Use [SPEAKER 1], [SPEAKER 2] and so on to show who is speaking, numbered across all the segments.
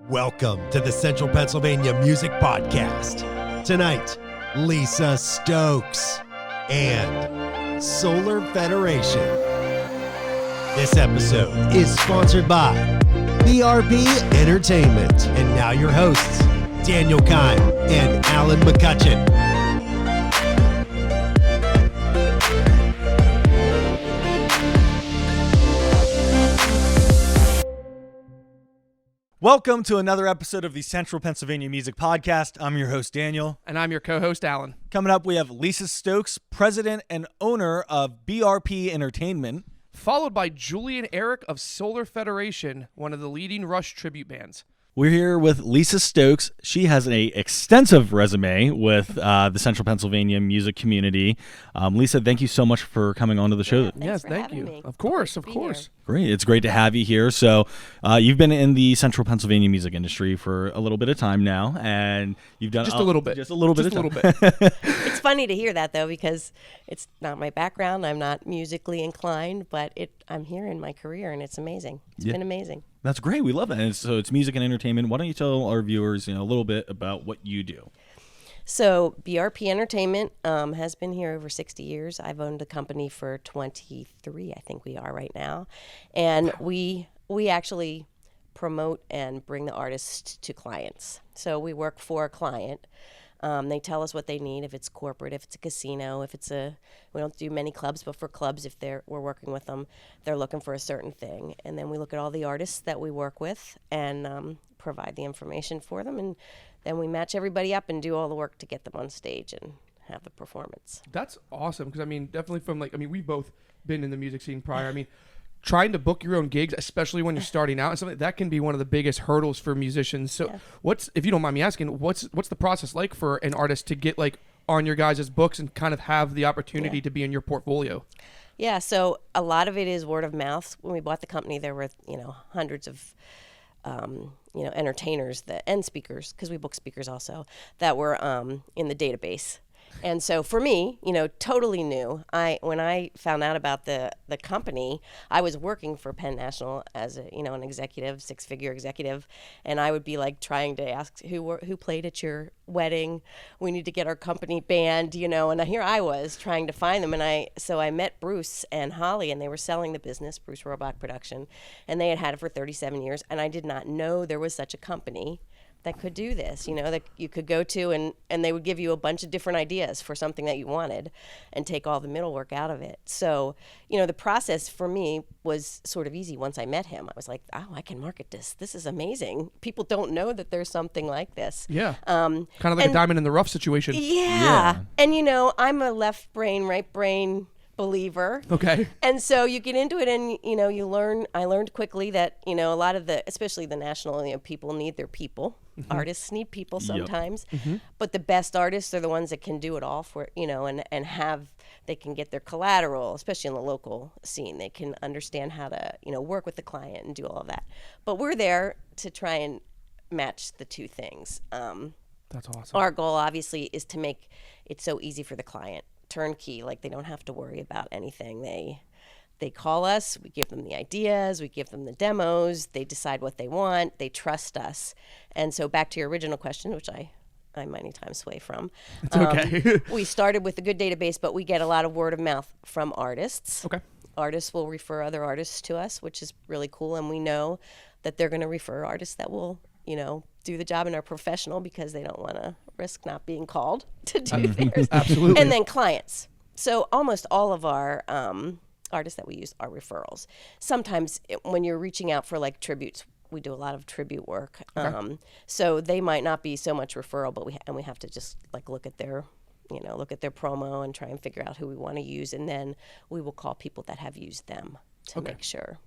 [SPEAKER 1] Welcome to the Central Pennsylvania Music Podcast. Tonight, Lisa Stokes and Solar Federation. This episode is sponsored by BRP Entertainment. And now your hosts, Daniel Kime and Alan McCutcheon.
[SPEAKER 2] Welcome to another episode of the Central Pennsylvania Music Podcast. I'm your host, Daniel.
[SPEAKER 3] And I'm your co-host, Alan.
[SPEAKER 2] Coming up, we have Lisa Stokes, president and owner of BRP Entertainment.
[SPEAKER 3] Followed by Julian Eric of Solar Federation, one of the leading Rush tribute bands.
[SPEAKER 2] We're here with Lisa Stokes. She has an extensive resume with the Central Pennsylvania music community. Lisa, thank you so much for coming on to the show.
[SPEAKER 3] Yes, thank you.
[SPEAKER 4] Me.
[SPEAKER 3] Of course.
[SPEAKER 2] Great. It's great to have you here. So you've been in the Central Pennsylvania music industry for a little bit of time now, and you've done
[SPEAKER 3] Just a little bit.
[SPEAKER 4] It's funny to hear that, though, because it's not my background. I'm not musically inclined, but I'm here in my career, and it's amazing. It's been amazing.
[SPEAKER 2] That's great. We love that. And so it's music and entertainment. Why don't you tell our viewers, a little bit about what you do?
[SPEAKER 4] So BRP Entertainment has been here over 60 years. I've owned the company for 23, I think we are right now. And we actually promote and bring the artists to clients. So we work for a client. They tell us what they need, if it's corporate, if it's a casino, we don't do many clubs, but for clubs, if we're working with them, they're looking for a certain thing. And then we look at all the artists that we work with and provide the information for them. And then we match everybody up and do all the work to get them on stage and have the performance.
[SPEAKER 3] That's awesome. Because, definitely we've both been in the music scene prior. Trying to book your own gigs, especially when you're starting out, and something that can be one of the biggest hurdles for musicians. So if you don't mind me asking, what's the process like for an artist to get on your guys' books and kind of have the opportunity to be in your portfolio?
[SPEAKER 4] Yeah, so a lot of it is word of mouth. When we bought the company, there were, hundreds of entertainers and speakers, because we book speakers also, that were in the database. And so for me, totally new. When I found out about the company, I was working for Penn National as an executive, six-figure executive, and I would be trying to ask who played at your wedding. We need to get our company band, and here I was trying to find them. And so I met Bruce and Holly, and they were selling the business, Bruce Robach Production, and they had it for 37 years, and I did not know there was such a company that could do this, that you could go to and they would give you a bunch of different ideas for something that you wanted and take all the middle work out of it. So, the process for me was sort of easy once I met him. I was like, oh, I can market this. This is amazing. People don't know that there's something like this.
[SPEAKER 3] Yeah. Kind of like a diamond in the rough situation.
[SPEAKER 4] Yeah. And, I'm a left brain, right brain believer.
[SPEAKER 3] Okay.
[SPEAKER 4] And so you get into it and, you learn. I learned quickly that, a lot of especially the national, people need their people. Mm-hmm. Artists need people sometimes, but the best artists are the ones that can do it all for, and they can get their collateral, especially in the local scene. They can understand how to, work with the client and do all of that. But we're there to try and match the two things.
[SPEAKER 3] That's awesome.
[SPEAKER 4] Our goal obviously is to make it so easy for the client. Turnkey, they don't have to worry about anything. They call us, we give them the ideas, we give them the demos, they decide what they want, they trust us. And so back to your original question, which I many times sway from.
[SPEAKER 3] It's okay.
[SPEAKER 4] We started with a good database, but we get a lot of word of mouth from artists.
[SPEAKER 3] Okay.
[SPEAKER 4] Artists will refer other artists to us, which is really cool. And we know that they're going to refer artists that will, do the job and are professional because they don't want to risk not being called to do theirs.
[SPEAKER 3] Absolutely.
[SPEAKER 4] And then clients. So almost all of our artists that we use are referrals. Sometimes when you're reaching out for tributes, we do a lot of tribute work.
[SPEAKER 3] Okay.
[SPEAKER 4] So they might not be so much referral, but we have to just look at their promo and try and figure out who we want to use, and then we will call people that have used them to make sure.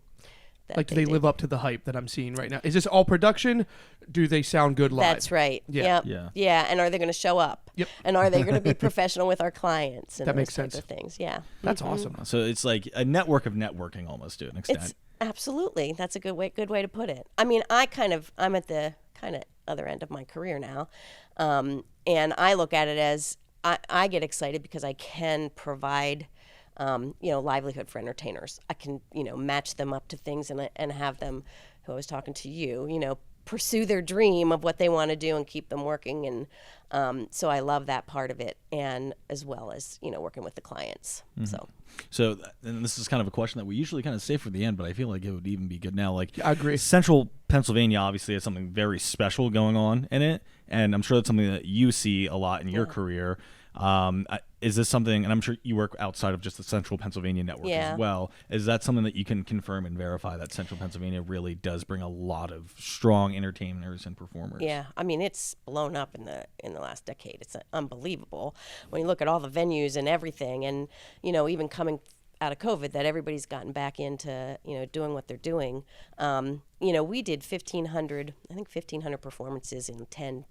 [SPEAKER 3] Do they live up to the hype that I'm seeing right now? Is this all production? Do they sound good live?
[SPEAKER 4] That's right.
[SPEAKER 3] Yeah.
[SPEAKER 4] Yeah. And are they going to show up?
[SPEAKER 3] Yep.
[SPEAKER 4] And are they going to be professional with our clients? And
[SPEAKER 3] that makes
[SPEAKER 4] those
[SPEAKER 3] sense.
[SPEAKER 4] type of things. Yeah.
[SPEAKER 3] That's awesome.
[SPEAKER 2] So it's like a network of networking almost to an extent.
[SPEAKER 4] Absolutely. That's a good way to put it. I'm at the kind of other end of my career now. And I look at it as I get excited because I can provide livelihood for entertainers. I can, match them up to things and have them, who I was talking to you, pursue their dream of what they want to do and keep them working. And so I love that part of it, and as well as, working with the clients.
[SPEAKER 2] So, and this is kind of a question that we usually kind of save for the end, but I feel like it would even be good now. Like,
[SPEAKER 3] I agree.
[SPEAKER 2] Central Pennsylvania obviously has something very special going on in it, and I'm sure that's something that you see a lot in your career. Is this something, and I'm sure you work outside of just the Central Pennsylvania network as well, is that something that you can confirm and verify that Central Pennsylvania really does bring a lot of strong entertainers and performers?
[SPEAKER 4] Yeah, I mean, it's blown up in the last decade. It's unbelievable when you look at all the venues and everything, and even coming out of COVID, that everybody's gotten back into doing what they're doing. We did 1,500 performances in 10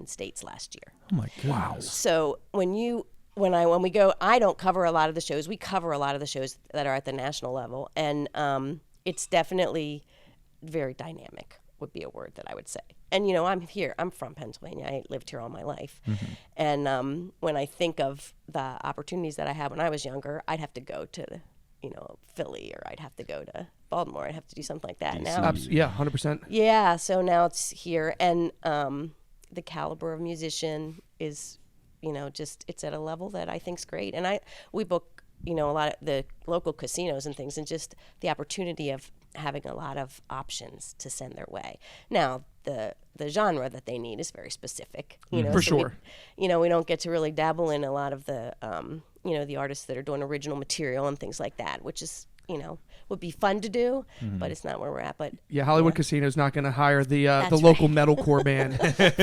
[SPEAKER 4] states last year.
[SPEAKER 2] Oh my goodness! Wow.
[SPEAKER 4] So when we go, I don't cover a lot of the shows. We cover a lot of the shows that are at the national level, and it's definitely very dynamic, would be a word that I would say. And I'm from Pennsylvania. I lived here all my life, and when I think of the opportunities that I had when I was younger, I'd have to go to Philly, or I'd have to go to Baltimore. I'd have to do something like that. Now,
[SPEAKER 3] 100%.
[SPEAKER 4] Yeah. So now it's here, and the caliber of musician is, it's at a level that I think's great. And we book, a lot of the local casinos and things, and just the opportunity of having a lot of options to send their way. Now, the genre that they need is very specific,
[SPEAKER 3] For sure.
[SPEAKER 4] We don't get to really dabble in a lot of the, the artists that are doing original material and things like that, which is, would be fun to do, but it's not where we're at. But
[SPEAKER 3] Hollywood Casino's not going to hire the local metalcore band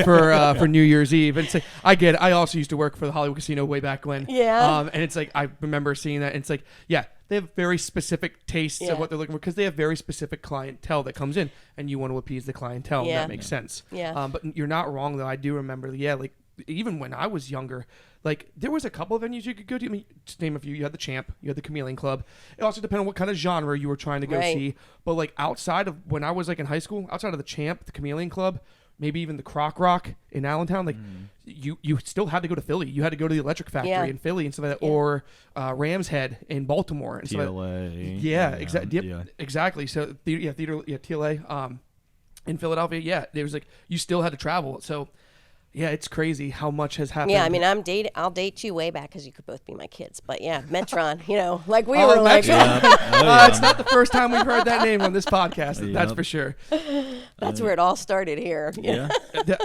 [SPEAKER 3] for New Year's Eve. And it's like, I get it. I also used to work for the Hollywood Casino way back when.
[SPEAKER 4] Yeah.
[SPEAKER 3] And it's like, I remember seeing that. And it's like, they have very specific tastes of what they're looking for, because they have very specific clientele that comes in, and you want to appease the clientele. And that makes sense.
[SPEAKER 4] Yeah.
[SPEAKER 3] But you're not wrong, though. I do remember, like, even when I was younger, like, there was a couple of venues you could go to. I mean, to name a few, you had the Champ, you had the Chameleon Club. It also depended on what kind of genre you were trying to go see. But like, outside of when I was like in high school, outside of the Champ, the Chameleon Club, maybe even the Croc Rock in Allentown, like you still had to go to Philly. You had to go to the Electric Factory in Philly and stuff like that, or Ram's Head in Baltimore and stuff like that. Exactly. So TLA in Philadelphia. There was like, you still had to travel. So. Yeah, it's crazy how much has happened.
[SPEAKER 4] Yeah, I mean, I'll date you way back because you could both be my kids. But yeah, Metron, like we were like.
[SPEAKER 3] It's not the first time we've heard that name on this podcast. That's for sure.
[SPEAKER 4] That's where it all started here.
[SPEAKER 2] Yeah.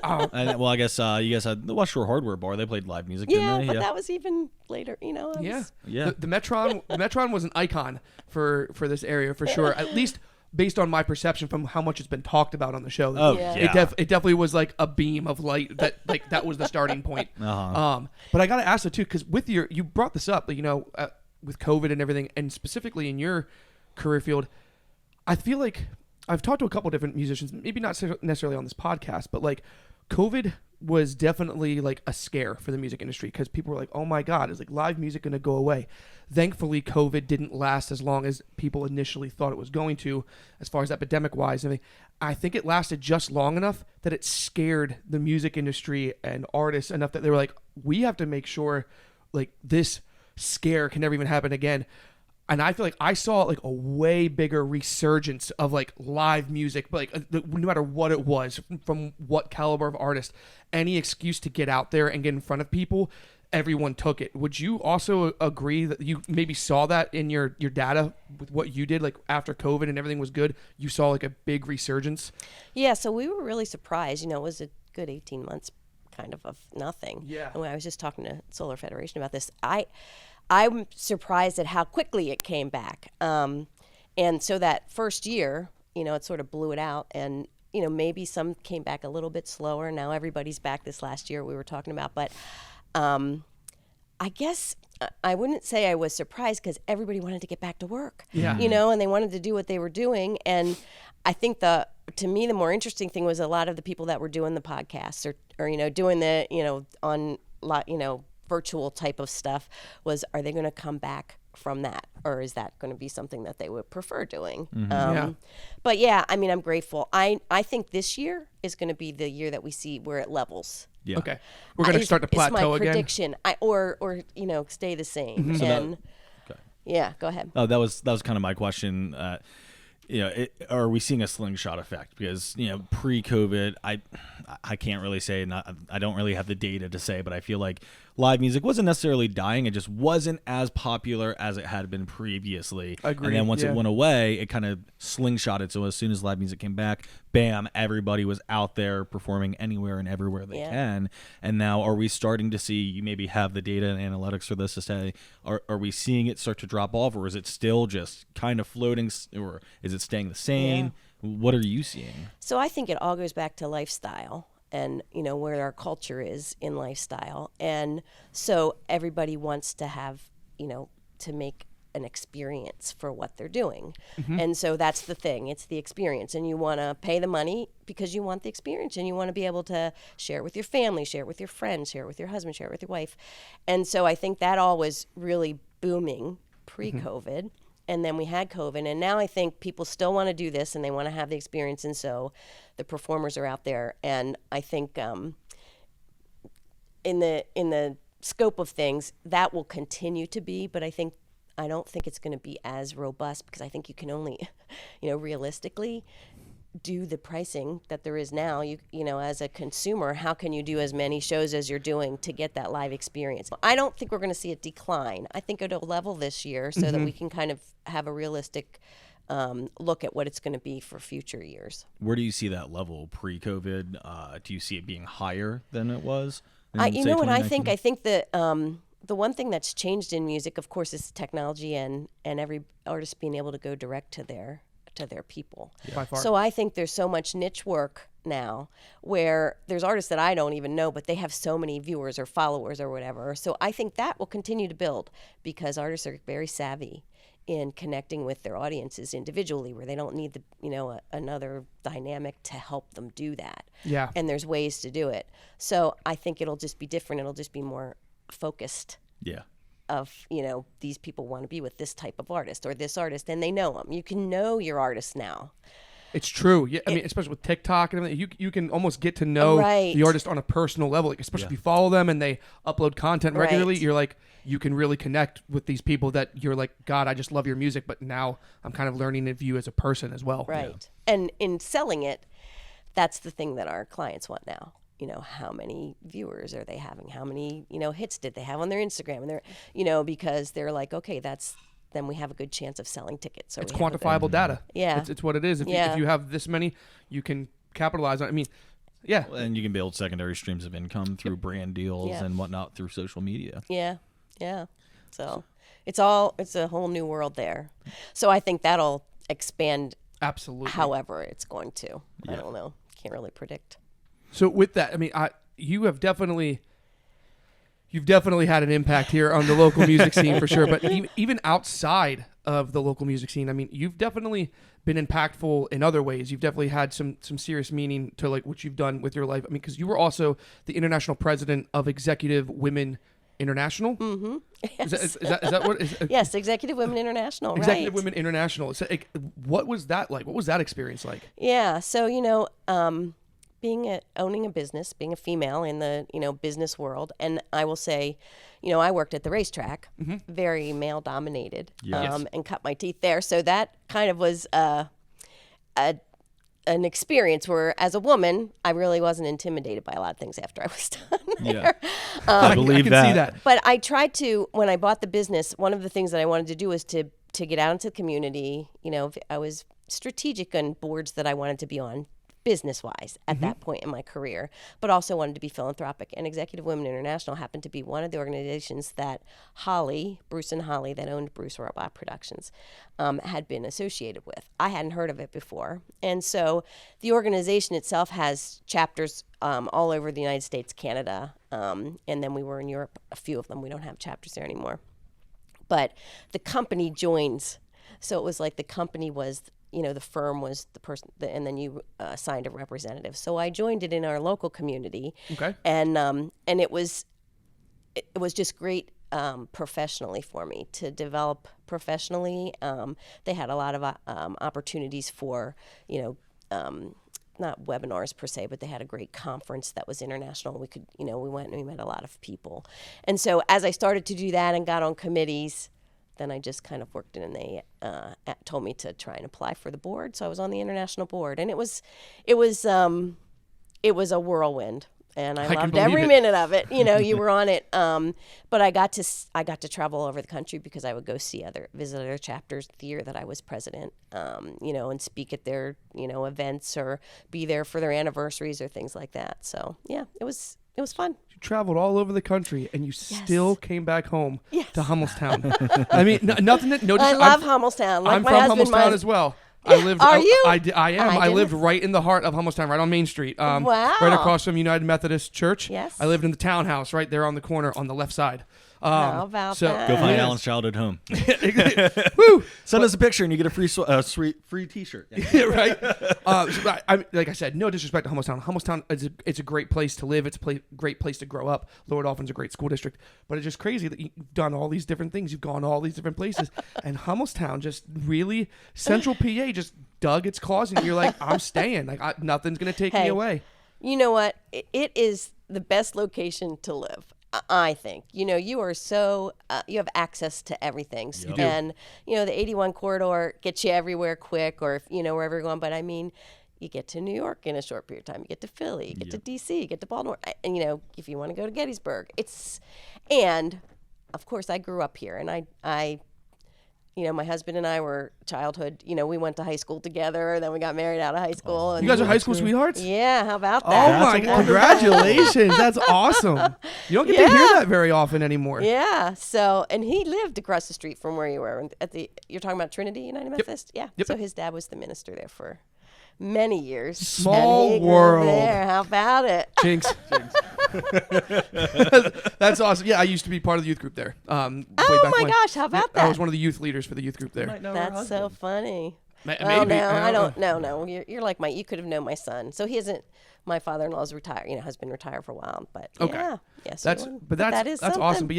[SPEAKER 2] Well, I guess you guys had the West Shore Hardware Bar. They played live music, didn't they?
[SPEAKER 4] But that was even later.
[SPEAKER 3] The Metron was an icon for this area for sure. At least. Based on my perception from how much it's been talked about on the show. It definitely was like a beam of light that was the starting point. But I got to ask it too, because you brought this up, with COVID and everything, and specifically in your career field, I feel like I've talked to a couple different musicians, maybe not necessarily on this podcast, but like COVID was definitely like a scare for the music industry, because people were like, oh my God, is like live music going to go away? Thankfully, COVID didn't last as long as people initially thought it was going to, as far as epidemic wise. I think it lasted just long enough that it scared the music industry and artists enough that they were like, we have to make sure like this scare can never even happen again. And I feel like I saw like a way bigger resurgence of like live music, but like no matter what it was, from what caliber of artist, any excuse to get out there and get in front of people, everyone took it. Would you also agree that you maybe saw that in your data with what you did, like after COVID and everything was good, you saw like a big resurgence?
[SPEAKER 4] Yeah, so we were really surprised. It was a good 18 months kind of nothing.
[SPEAKER 3] Yeah.
[SPEAKER 4] And when I was just talking to Solar Federation about this, I'm surprised at how quickly it came back. And so that first year, it sort of blew it out. And, maybe some came back a little bit slower. Now everybody's back this last year we were talking about. But I guess I wouldn't say I was surprised, because everybody wanted to get back to work.
[SPEAKER 3] Yeah.
[SPEAKER 4] And they wanted to do what they were doing. And I think to me, the more interesting thing was a lot of the people that were doing the podcasts or doing the, virtual type of stuff are they going to come back from that, or is that going to be something that they would prefer doing? But yeah, I mean, I'm grateful. I think this year is going to be the year that we see where it levels.
[SPEAKER 2] Yeah.
[SPEAKER 3] Okay. We're going to start to plateau again.
[SPEAKER 4] It's my prediction. or stay the same.
[SPEAKER 2] Mm-hmm.
[SPEAKER 4] Yeah, go ahead.
[SPEAKER 2] Oh, that was kind of my question. are we seeing a slingshot effect? Because pre-COVID, I can't really say. I don't really have the data to say, but I feel like live music wasn't necessarily dying. It just wasn't as popular as it had been previously.
[SPEAKER 3] Agreed.
[SPEAKER 2] And then once
[SPEAKER 3] Yeah.
[SPEAKER 2] it went away, it kind of slingshotted. So as soon as live music came back, bam, everybody was out there performing anywhere and everywhere they can. And now, are we starting to see? You maybe have the data and analytics for this to say, are we seeing it start to drop off, or is it still just kind of floating, or is it staying the same? What are you seeing?
[SPEAKER 4] So I think it all goes back to lifestyle and, where our culture is in lifestyle. And so everybody wants to have, to make an experience for what they're doing. And so that's the thing. It's the experience. And you want to pay the money because you want the experience, and you want to be able to share it with your family, share it with your friends, share it with your husband, share it with your wife. And so I think that all was really booming pre-COVID. And then we had COVID, and now I think people still want to do this, and they want to have the experience, and so the performers are out there. And I think in the scope of things, that will continue to be, but I don't think it's going to be as robust, because I think you can only, realistically do the pricing that there is now. You as a consumer, how can you do as many shows as you're doing to get that live experience? I don't think we're going to see a decline. I think it'll level this year so that we can kind of have a realistic look at what it's going to be for future years.
[SPEAKER 2] Where do you see that level pre-COVID? Do you see it being higher than it was?
[SPEAKER 4] You know what I think? I think that the one thing that's changed in music, of course, is technology and every artist being able to go direct to their people.
[SPEAKER 3] By far.
[SPEAKER 4] So I think there's so much niche work now where there's artists that I don't even know, but they have so many viewers or followers or whatever. So I think that will continue to build, because artists are very savvy in connecting with their audiences individually, where they don't need another dynamic to help them do that.
[SPEAKER 3] Yeah.
[SPEAKER 4] And there's ways to do it. So I think it'll just be different. It'll just be more focused.
[SPEAKER 2] Yeah.
[SPEAKER 4] Of, these people want to be with this type of artist or this artist, and they know them. You can know your artist now.
[SPEAKER 3] It's true. Yeah, I mean, especially with TikTok and everything, you can almost get to know the artist on a personal level. Like, especially if you follow them and they upload content regularly, you're like, you can really connect with these people that you're like, God, I just love your music, but now I'm kind of learning of you as a person as well.
[SPEAKER 4] Right. Yeah. And in selling it, that's the thing that our clients want now. How many viewers are they having? How many, hits did they have on their Instagram? And they're, because they're like, okay, then we have a good chance of selling tickets.
[SPEAKER 3] It's quantifiable data.
[SPEAKER 4] Yeah.
[SPEAKER 3] It's what it is. If you have this many, you can capitalize on it. I mean, yeah.
[SPEAKER 2] And you can build secondary streams of income through brand deals and whatnot through social media.
[SPEAKER 4] Yeah. Yeah. So it's a whole new world there. So I think that'll expand.
[SPEAKER 3] Absolutely.
[SPEAKER 4] However it's going to. I don't know. Can't really predict.
[SPEAKER 3] So with that, I mean, you've definitely had an impact here on the local music scene for sure. But even outside of the local music scene, I mean, you've definitely been impactful in other ways. You've definitely had some serious meaning to like what you've done with your life. I mean, because you were also the international president of Executive Women International.
[SPEAKER 4] Mm-hmm. Yes.
[SPEAKER 3] Is that what?
[SPEAKER 4] Yes, Executive Women International.
[SPEAKER 3] Executive
[SPEAKER 4] right.
[SPEAKER 3] Women International. So, what was that like? What was that experience like?
[SPEAKER 4] Yeah. So owning a business, being a female in the business world, and I will say, I worked at the racetrack, very male dominated, and cut my teeth there. So that kind of was an experience where, as a woman, I really wasn't intimidated by a lot of things after I was done there.
[SPEAKER 2] I believe
[SPEAKER 3] I can see that.
[SPEAKER 4] But I tried to, when I bought the business, one of the things that I wanted to do was to get out into the community. I was strategic on boards that I wanted to be on, business-wise at that point in my career, but also wanted to be philanthropic. And Executive Women International happened to be one of the organizations that Bruce and Holly, that owned Bruce Robot Productions, had been associated with. I hadn't heard of it before. And so the organization itself has chapters all over the United States, Canada, and then we were in Europe, a few of them. We don't have chapters there anymore. But the company joins. So it was like the company was the firm was the person, and then you signed a representative. So I joined it in our local community.
[SPEAKER 3] Okay.
[SPEAKER 4] And it was just great professionally for me to develop professionally. They had a lot of opportunities for, not webinars per se, but they had a great conference that was international. We went and we met a lot of people. And so as I started to do that and got on committees, then I just kind of worked in, and they told me to try and apply for the board. So I was on the international board, and it was a whirlwind. And I loved every minute of it. You know, you were on it. But I got to travel all over the country because I would go visit other chapters the year that I was president, you know, and speak at their, you know, events or be there for their anniversaries or things like that. So, yeah, it was fun.
[SPEAKER 3] You traveled all over the country, and you still came back home to Hummelstown. I mean, nothing.
[SPEAKER 4] I love Hummelstown. Like
[SPEAKER 3] I'm
[SPEAKER 4] my
[SPEAKER 3] from
[SPEAKER 4] husband,
[SPEAKER 3] Hummelstown as well.
[SPEAKER 4] Yeah.
[SPEAKER 3] I lived.
[SPEAKER 4] Are you?
[SPEAKER 3] I am. I lived right in the heart of Hummelstown, right on Main Street.
[SPEAKER 4] Wow.
[SPEAKER 3] Right across from United Methodist Church.
[SPEAKER 4] Yes.
[SPEAKER 3] I lived in the townhouse right there on the corner on the left side.
[SPEAKER 4] How about that?
[SPEAKER 2] Go find Alan's childhood home.
[SPEAKER 3] Woo!
[SPEAKER 2] Send us a picture and you get a free T-shirt.
[SPEAKER 3] Yeah, right. Like I said, no disrespect to Hummelstown. Hummelstown it's a great place to live. It's a great place to grow up. Lower Dolphin's a great school district, but it's just crazy that you've done all these different things. You've gone all these different places, and Hummelstown just really Central PA just dug its claws, and you're like, I'm staying. Like nothing's gonna take me away.
[SPEAKER 4] You know what? It is the best location to live. I think, you know, you are you have access to everything.
[SPEAKER 3] Yep.
[SPEAKER 4] And, you know, the 81 corridor gets you everywhere quick, or, you know, wherever you're going. But I mean, you get to New York in a short period of time. You get to Philly, you get to DC, you get to Baltimore. And, you know, if you want to go to Gettysburg, and of course I grew up here, and I you know, my husband and I were childhood, you know, we went to high school together, and then we got married out of high school. And
[SPEAKER 3] you guys are high school sweethearts?
[SPEAKER 4] Yeah, how about
[SPEAKER 3] Oh
[SPEAKER 4] that?
[SPEAKER 3] my God, congratulations. That's awesome. You don't get to hear that very often anymore.
[SPEAKER 4] Yeah, so, and he lived across the street from where you were, you're talking about Trinity United Methodist? Yeah, so his dad was the minister there for many years.
[SPEAKER 3] Small world.
[SPEAKER 4] There. How about it?
[SPEAKER 3] Jinx. That's awesome. Yeah, I used to be part of the youth group there.
[SPEAKER 4] Oh my gosh, how about that?
[SPEAKER 3] I was one of the youth leaders for the youth group there.
[SPEAKER 4] That's so funny.
[SPEAKER 3] Maybe.
[SPEAKER 4] No, I don't. No. You're like you could have known my son. So he isn't. My father-in-law's retired. You know, has been retired for a while. But yeah, yes.
[SPEAKER 3] That's awesome. But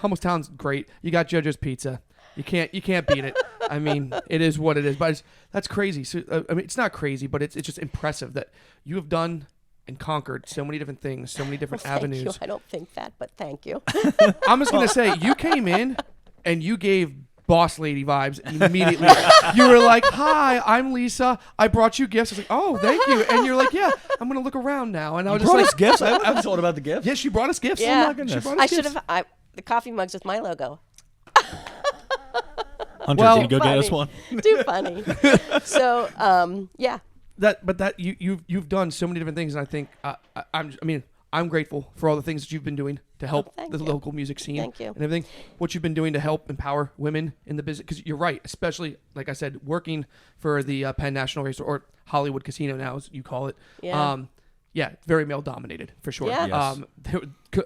[SPEAKER 3] Hummelstown's great. You got JoJo's Pizza. You can't beat it. I mean, it is what it is. But that's crazy. So I mean, it's not crazy, but it's just impressive that you have done and conquered so many different things, so many different avenues.
[SPEAKER 4] Thank you. I don't think that, but thank you.
[SPEAKER 3] I'm just gonna say, you came in and you gave boss lady vibes immediately. You were like, "Hi, I'm Lisa. I brought you gifts." I was like, "Oh, thank you." And you're like, "Yeah, I'm gonna look around now." And I was just like,
[SPEAKER 2] gifts. I haven't thought about the gifts.
[SPEAKER 3] "Yeah, she brought us gifts."
[SPEAKER 4] Yeah.
[SPEAKER 3] Oh my goodness.
[SPEAKER 4] I should have the coffee mugs with my logo.
[SPEAKER 2] Hunter, can you go get us one?
[SPEAKER 4] Too funny. So, yeah.
[SPEAKER 3] You've done so many different things, and I think I'm grateful for all the things that you've been doing to help the local music scene.
[SPEAKER 4] Thank you.
[SPEAKER 3] And everything. What you've been doing to help empower women in the business, because you're right, especially like I said, working for the Penn National Race or Hollywood Casino now, as you call it.
[SPEAKER 4] Yeah.
[SPEAKER 3] Very male dominated for sure.
[SPEAKER 4] Yeah.
[SPEAKER 3] Yes.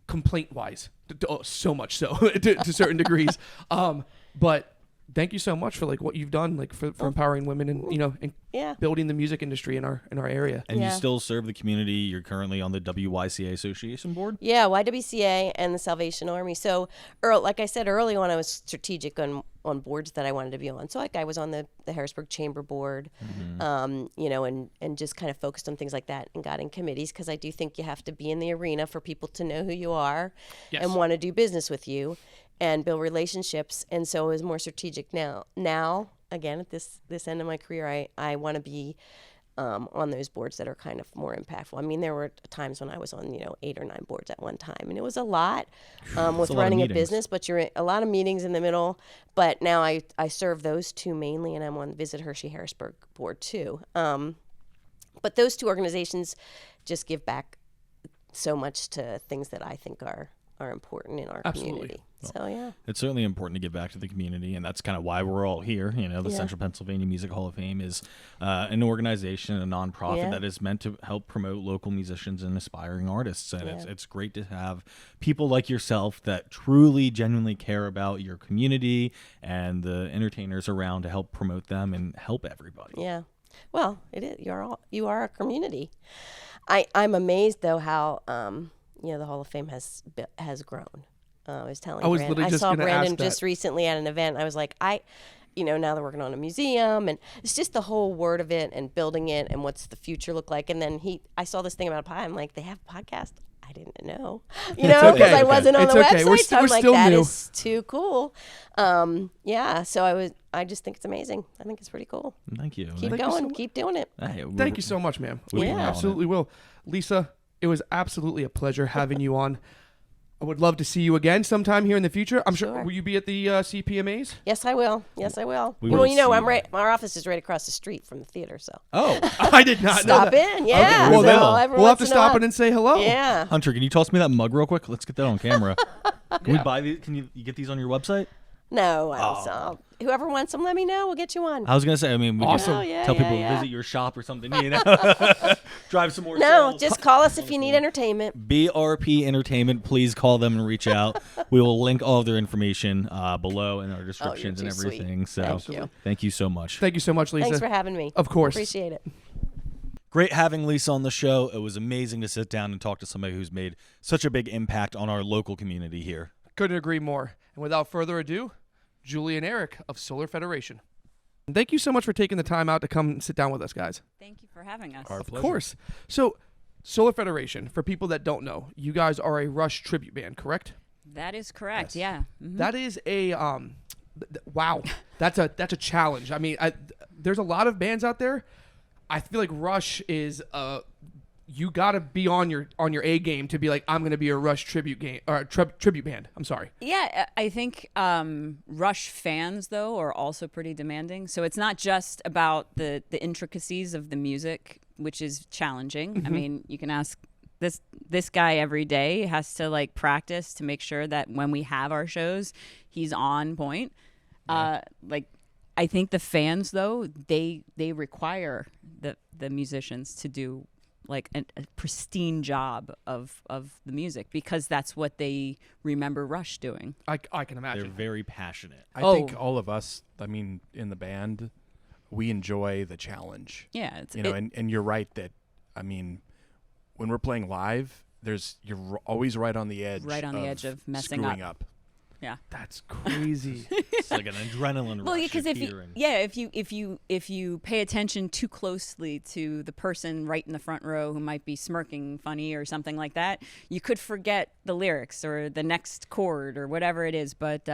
[SPEAKER 3] Complaint wise, so much so to certain degrees. But thank you so much for like what you've done, like for empowering women and building the music industry in our area.
[SPEAKER 2] And you still serve the community. You're currently on the WYCA Association board.
[SPEAKER 4] Yeah, YWCA and the Salvation Army. So, like I said early on, I was strategic on boards that I wanted to be on. So, like I was on the Harrisburg Chamber board, you know, and just kind of focused on things like that, and got in committees because I do think you have to be in the arena for people to know who you are and want to do business with you and build relationships. And so it was more strategic now again at this end of my career, I want to be on those boards that are kind of more impactful. I mean, there were times when I was on 8 or 9 boards at one time, and it was a lot with running a business, but you're in a lot of meetings in the middle. But now I serve those two mainly, and I'm on the Visit Hershey Harrisburg board too. But those two organizations just give back so much to things that I think are important in our community. So, yeah.
[SPEAKER 2] It's certainly important to give back to the community, and that's kind of why we're all here. You know, the Central Pennsylvania Music Hall of Fame is an organization, a nonprofit that is meant to help promote local musicians and aspiring artists. And it's great to have people like yourself that truly, genuinely care about your community and the entertainers around to help promote them and help everybody.
[SPEAKER 4] Yeah. Well, it is. You are a community. I'm amazed, though, how the Hall of Fame has grown. I was telling Brandon. I saw Brandon just recently at an event. I was like, now they're working on a museum, and it's just the whole word of it and building it and what's the future look like. And then I saw this thing about a pie. I'm like, they have a podcast? I didn't know, because
[SPEAKER 3] okay.
[SPEAKER 4] I wasn't on
[SPEAKER 3] It's
[SPEAKER 4] the
[SPEAKER 3] okay.
[SPEAKER 4] website.
[SPEAKER 3] We're
[SPEAKER 4] So I'm like,
[SPEAKER 3] still
[SPEAKER 4] that
[SPEAKER 3] new.
[SPEAKER 4] is too cool. Yeah. So I just think it's amazing. I think it's pretty cool.
[SPEAKER 2] Thank you.
[SPEAKER 4] Keep
[SPEAKER 3] Thank you
[SPEAKER 4] going.
[SPEAKER 3] so
[SPEAKER 4] Keep doing it.
[SPEAKER 2] Hey,
[SPEAKER 3] Thank you so much, ma'am.
[SPEAKER 2] We're
[SPEAKER 3] We
[SPEAKER 2] working on it.
[SPEAKER 3] absolutely will. Lisa, it was absolutely a pleasure having you on. I would love to see you again sometime here in the future. I'm sure.
[SPEAKER 4] Sure.
[SPEAKER 3] Will you be at the CPMAs?
[SPEAKER 4] Yes, I will. Yes, I will.
[SPEAKER 2] We
[SPEAKER 4] Well,
[SPEAKER 2] will
[SPEAKER 4] you know,
[SPEAKER 2] see
[SPEAKER 4] I'm
[SPEAKER 2] you.
[SPEAKER 4] right. Our office is right across the street from the theater, so
[SPEAKER 2] Oh,
[SPEAKER 3] I did not know
[SPEAKER 4] stop
[SPEAKER 3] that.
[SPEAKER 4] in. Yeah.
[SPEAKER 2] Okay,
[SPEAKER 3] Well,
[SPEAKER 2] we
[SPEAKER 3] then
[SPEAKER 2] will.
[SPEAKER 4] every
[SPEAKER 3] we'll have
[SPEAKER 4] once
[SPEAKER 3] to
[SPEAKER 4] in a
[SPEAKER 3] stop
[SPEAKER 4] while.
[SPEAKER 3] in and say hello.
[SPEAKER 4] Yeah.
[SPEAKER 2] Hunter, can you toss me that mug real quick? Let's get that on camera. Can we buy these? Can you get these on your website?
[SPEAKER 4] No, I don't. So whoever wants them, let me know. We'll get you on.
[SPEAKER 2] I was gonna say. I mean, we
[SPEAKER 3] Awesome.
[SPEAKER 2] can
[SPEAKER 4] Oh, yeah,
[SPEAKER 2] tell
[SPEAKER 4] yeah,
[SPEAKER 2] people to
[SPEAKER 4] yeah.
[SPEAKER 2] visit your shop or something. Drive some more.
[SPEAKER 4] No,
[SPEAKER 2] sales.
[SPEAKER 4] just call us if you need entertainment.
[SPEAKER 2] BRP Entertainment. Please call them and reach out. We will link all of their information below in our descriptions and
[SPEAKER 4] too sweet.
[SPEAKER 2] everything. So
[SPEAKER 4] Thank you.
[SPEAKER 2] thank you so much.
[SPEAKER 3] Thank you so much, Lisa.
[SPEAKER 4] Thanks for having me.
[SPEAKER 3] Of course.
[SPEAKER 4] Appreciate it.
[SPEAKER 2] Great having Lisa on the show. It was amazing to sit down and talk to somebody who's made such a big impact on our local community here.
[SPEAKER 3] Couldn't agree more. And without further ado, Julie and Eric of Solar Federation. Thank you so much for taking the time out to come and sit down with us, guys.
[SPEAKER 5] Thank you for having us.
[SPEAKER 3] Of course. So, Solar Federation, for people that don't know, you guys are a Rush tribute band, correct?
[SPEAKER 5] That is correct.
[SPEAKER 3] Yes.
[SPEAKER 5] Yeah. Mhm.
[SPEAKER 3] That is a wow. That's a challenge. I mean, there's a lot of bands out there. I feel like Rush is you got to be on your A game to be like, I'm going to be a Rush tribute band. I'm sorry.
[SPEAKER 5] Yeah, I think Rush fans though are also pretty demanding. So it's not just about the intricacies of the music, which is challenging. I mean, you can ask this guy every day has to like practice to make sure that when we have our shows, he's on point. Like I think the fans though, they require the musicians to do like a pristine job of the music because that's what they remember Rush doing.
[SPEAKER 3] I can
[SPEAKER 2] They're
[SPEAKER 3] imagine.
[SPEAKER 2] very passionate.
[SPEAKER 6] I think all of us, I mean, in the band, we enjoy the challenge.
[SPEAKER 5] Yeah, it's
[SPEAKER 6] And you're right that, I mean, when we're playing live, you're always right on the edge.
[SPEAKER 5] Right on the edge of messing
[SPEAKER 6] screwing
[SPEAKER 5] up.
[SPEAKER 6] up.
[SPEAKER 5] yeah.
[SPEAKER 3] That's crazy.
[SPEAKER 2] It's like an adrenaline rush.
[SPEAKER 5] Well, because
[SPEAKER 2] You're
[SPEAKER 5] if you pay attention too closely to the person right in the front row who might be smirking funny or something like that, you could forget the lyrics or the next chord or whatever it is. But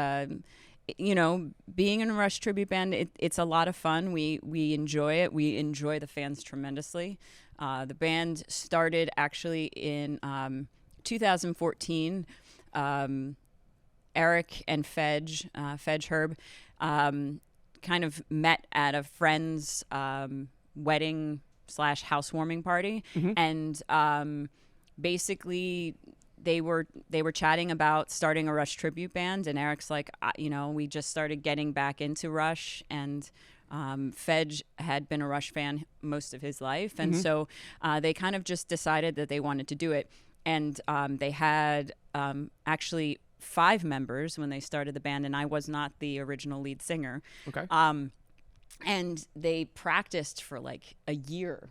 [SPEAKER 5] you know, being in a Rush tribute band, it's a lot of fun. We enjoy it. We enjoy the fans tremendously. The band started actually in 2014. Eric and Fedge Herb, kind of met at a friend's wedding / housewarming party, and basically they were chatting about starting a Rush tribute band, and Eric's like, you know, we just started getting back into Rush, and Fedge had been a Rush fan most of his life, and so they kind of just decided that they wanted to do it, and they had actually 5 members when they started the band, and I was not the original lead singer.
[SPEAKER 3] Okay.
[SPEAKER 5] And they practiced for like a year.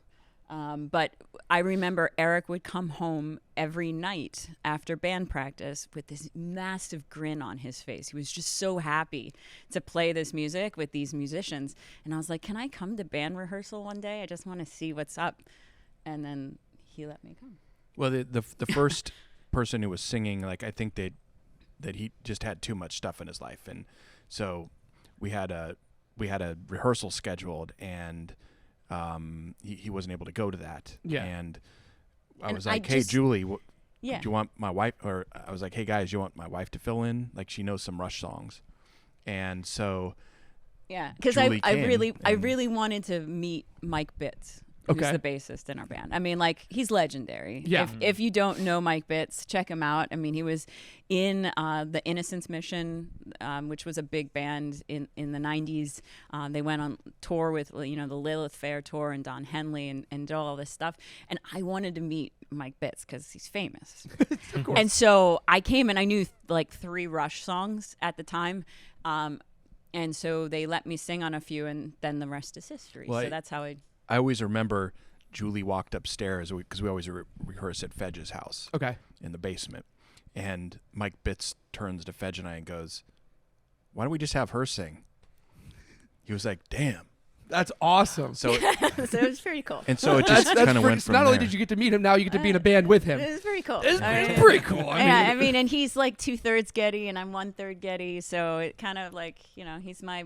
[SPEAKER 5] But I remember Eric would come home every night after band practice with this massive grin on his face. He was just so happy to play this music with these musicians. And I was like, can I come to band rehearsal one day? I just want to see what's up. And then he let me come.
[SPEAKER 6] Well, the first person who was singing, like, I think that he just had too much stuff in his life, and so we had a rehearsal scheduled, and he wasn't able to go to that.
[SPEAKER 3] Yeah.
[SPEAKER 6] And I
[SPEAKER 5] And
[SPEAKER 6] was
[SPEAKER 5] I
[SPEAKER 6] like, hey,
[SPEAKER 5] just-
[SPEAKER 6] Julie,
[SPEAKER 5] Yeah.
[SPEAKER 6] do you want my wife? Or I was like, hey guys, you want my wife to fill in? Like, she knows some Rush songs, and so
[SPEAKER 5] Yeah, because
[SPEAKER 6] Julie
[SPEAKER 5] I
[SPEAKER 6] came,
[SPEAKER 5] really wanted to meet Mike Bitts,
[SPEAKER 3] Okay.
[SPEAKER 5] who's the bassist in our band. I mean, like, he's legendary.
[SPEAKER 3] Yeah.
[SPEAKER 5] If you don't know Mike Bitts, check him out. I mean, he was in the Innocence Mission, which was a big band in the 90s. They went on tour with, you know, the Lilith Fair tour and Don Henley and did all this stuff. And I wanted to meet Mike Bitts because he's famous.
[SPEAKER 3] Of course.
[SPEAKER 5] And so I came and I knew like 3 Rush songs at the time. And so they let me sing on a few, and then the rest is history.
[SPEAKER 6] Well,
[SPEAKER 5] So that's how I
[SPEAKER 6] always remember Julie walked upstairs because we always rehearse at Fedge's house.
[SPEAKER 3] Okay.
[SPEAKER 6] In the basement. And Mike Bitts turns to Fedge and I and goes, why don't we just have her sing? He was like, damn,
[SPEAKER 3] That's awesome.
[SPEAKER 6] So
[SPEAKER 5] So it was pretty cool.
[SPEAKER 6] and so it just kind of went from
[SPEAKER 3] not only
[SPEAKER 6] there.
[SPEAKER 3] did you get to meet him, now you get to be in a band with him.
[SPEAKER 5] It was pretty cool.
[SPEAKER 3] It's pretty cool.
[SPEAKER 5] I mean, and he's like 2/3 Getty, and I'm 1/3 Getty, so it kind of like, he's my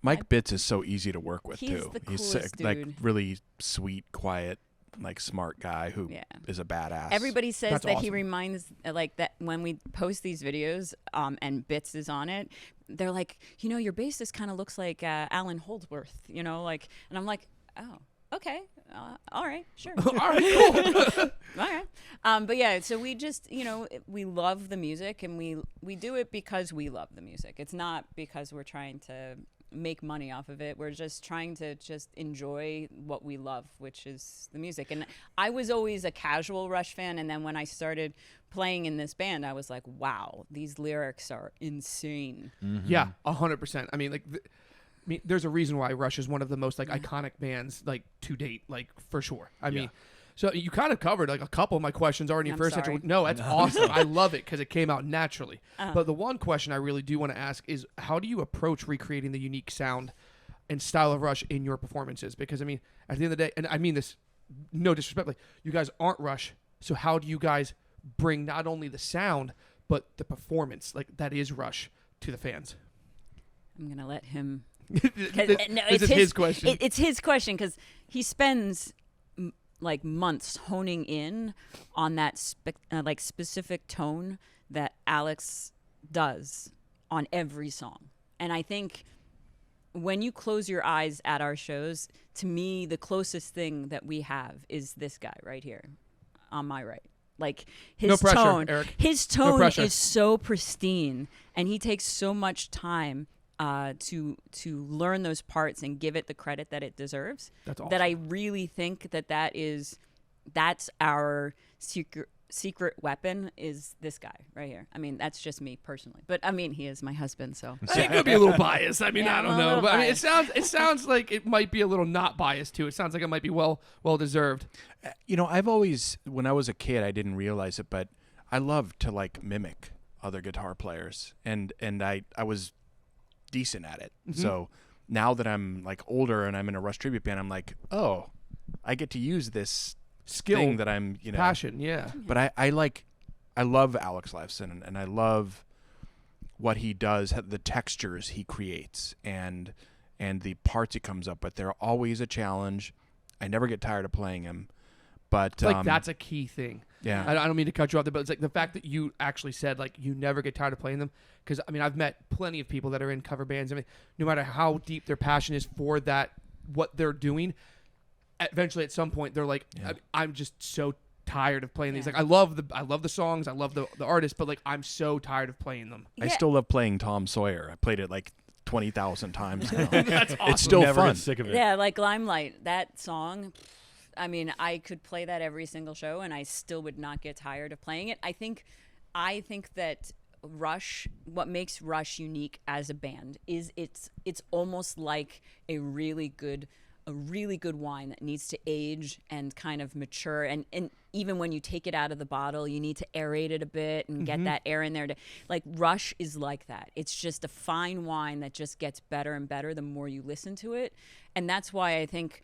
[SPEAKER 6] Mike Bitts is so easy to work with
[SPEAKER 5] He's
[SPEAKER 6] too.
[SPEAKER 5] the
[SPEAKER 6] He's
[SPEAKER 5] coolest
[SPEAKER 6] like
[SPEAKER 5] dude.
[SPEAKER 6] really sweet, quiet, like smart guy who is a badass.
[SPEAKER 5] Everybody says
[SPEAKER 3] That's
[SPEAKER 5] that he
[SPEAKER 3] awesome.
[SPEAKER 5] reminds like that when we post these videos, and Bitts is on it. They're like, your bassist kind of looks like Alan Holdsworth, like, and I'm like, oh, okay, all right, sure,
[SPEAKER 3] All right, cool.
[SPEAKER 5] all right. But yeah, so we just, we love the music, and we do it because we love the music. It's not because we're trying to make money off of it. We're just trying to just enjoy what we love, which is the music. And I was always a casual Rush fan, and then when I started playing in this band, I was like, wow, these lyrics are insane.
[SPEAKER 3] Yeah, 100%. I mean, like, there's a reason why Rush is one of the most like iconic bands like to date, like for sure. I mean, so you kind of covered like a couple of my questions already in
[SPEAKER 5] I'm
[SPEAKER 3] first
[SPEAKER 5] sorry.
[SPEAKER 3] intro. No, that's awesome. I love it because it came out naturally. But the one question I really do want to ask is, how do you approach recreating the unique sound and style of Rush in your performances? Because I mean, at the end of the day, and I mean this no disrespect, like you guys aren't Rush, so how do you guys bring not only the sound but the performance like that is Rush to the fans?
[SPEAKER 5] I'm gonna let him.
[SPEAKER 3] This is his question.
[SPEAKER 5] It's his question because he spends like months honing in on that like specific tone that Alex does on every song. And I think when you close your eyes at our shows, to me, the closest thing that we have is this guy right here on my right. Like his
[SPEAKER 3] No pressure,
[SPEAKER 5] tone,
[SPEAKER 3] Eric.
[SPEAKER 5] his
[SPEAKER 3] No
[SPEAKER 5] tone
[SPEAKER 3] pressure.
[SPEAKER 5] is so pristine, and he takes so much time to learn those parts and give it the credit that it deserves.
[SPEAKER 3] That's awesome.
[SPEAKER 5] That I really think that's our secret weapon is this guy right here. I mean, that's just me personally, but I mean, he is my husband, so.
[SPEAKER 3] I think it could be a little biased. I mean,
[SPEAKER 5] Yeah,
[SPEAKER 3] I don't
[SPEAKER 5] a
[SPEAKER 3] know,
[SPEAKER 5] little
[SPEAKER 3] but I mean,
[SPEAKER 5] biased.
[SPEAKER 3] it sounds like it might be a little not biased too. It sounds like it might be well deserved.
[SPEAKER 6] I've always, when I was a kid, I didn't realize it, but I loved to like mimic other guitar players, and I was decent at it. So now that I'm like older and I'm in a Rush tribute band, I'm like, oh, I get to use this
[SPEAKER 3] Skill,
[SPEAKER 6] thing that I'm,
[SPEAKER 3] passion, yeah.
[SPEAKER 6] But I love Alex Lifeson, and I love what he does, the textures he creates, and the parts he comes up with. They're always a challenge. I never get tired of playing him. But
[SPEAKER 3] Like that's a key thing.
[SPEAKER 6] Yeah.
[SPEAKER 3] I don't mean to cut you off there, but it's like the fact that you actually said like you never get tired of playing them. Because I mean, I've met plenty of people that are in cover bands. I mean, no matter how deep their passion is for that, what they're doing, eventually at some point they're like, I'm just so tired of playing these. Like I love the songs, I love the artists, but like I'm so tired of playing them.
[SPEAKER 6] I still love playing Tom Sawyer. I played it like 20,000 times now.
[SPEAKER 3] That's awesome.
[SPEAKER 6] It's still
[SPEAKER 2] Never
[SPEAKER 6] fun.
[SPEAKER 2] get sick of it.
[SPEAKER 5] Yeah, like Limelight, that song. I mean, I could play that every single show, and I still would not get tired of playing it. I think that Rush, what makes Rush unique as a band is it's almost like a really good wine that needs to age and kind of mature, and even when you take it out of the bottle, you need to aerate it a bit and get that air in there. Like Rush is like that. It's just a fine wine that just gets better and better the more you listen to it, and that's why I think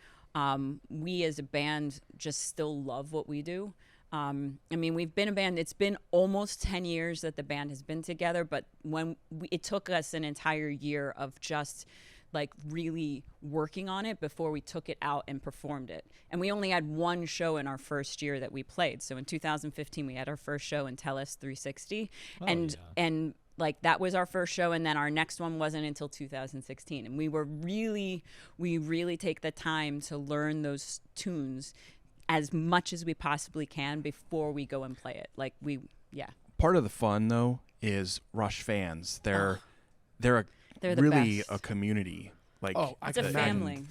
[SPEAKER 5] we as a band just still love what we do. I mean, we've been a band, it's been almost 10 years that the band has been together, but it took us an entire year of just like really working on it before we took it out and performed it. And we only had one show in our first year that we played. So in 2015, we had our first show in Tellus 360. And like that was our first show, and then our next one wasn't until 2016. And we really take the time to learn those tunes as much as we possibly can before we go and play it. Like
[SPEAKER 6] Part of the fun though is Rush fans. They're
[SPEAKER 5] the
[SPEAKER 6] really
[SPEAKER 5] best.
[SPEAKER 6] a community. Like
[SPEAKER 5] It's a family.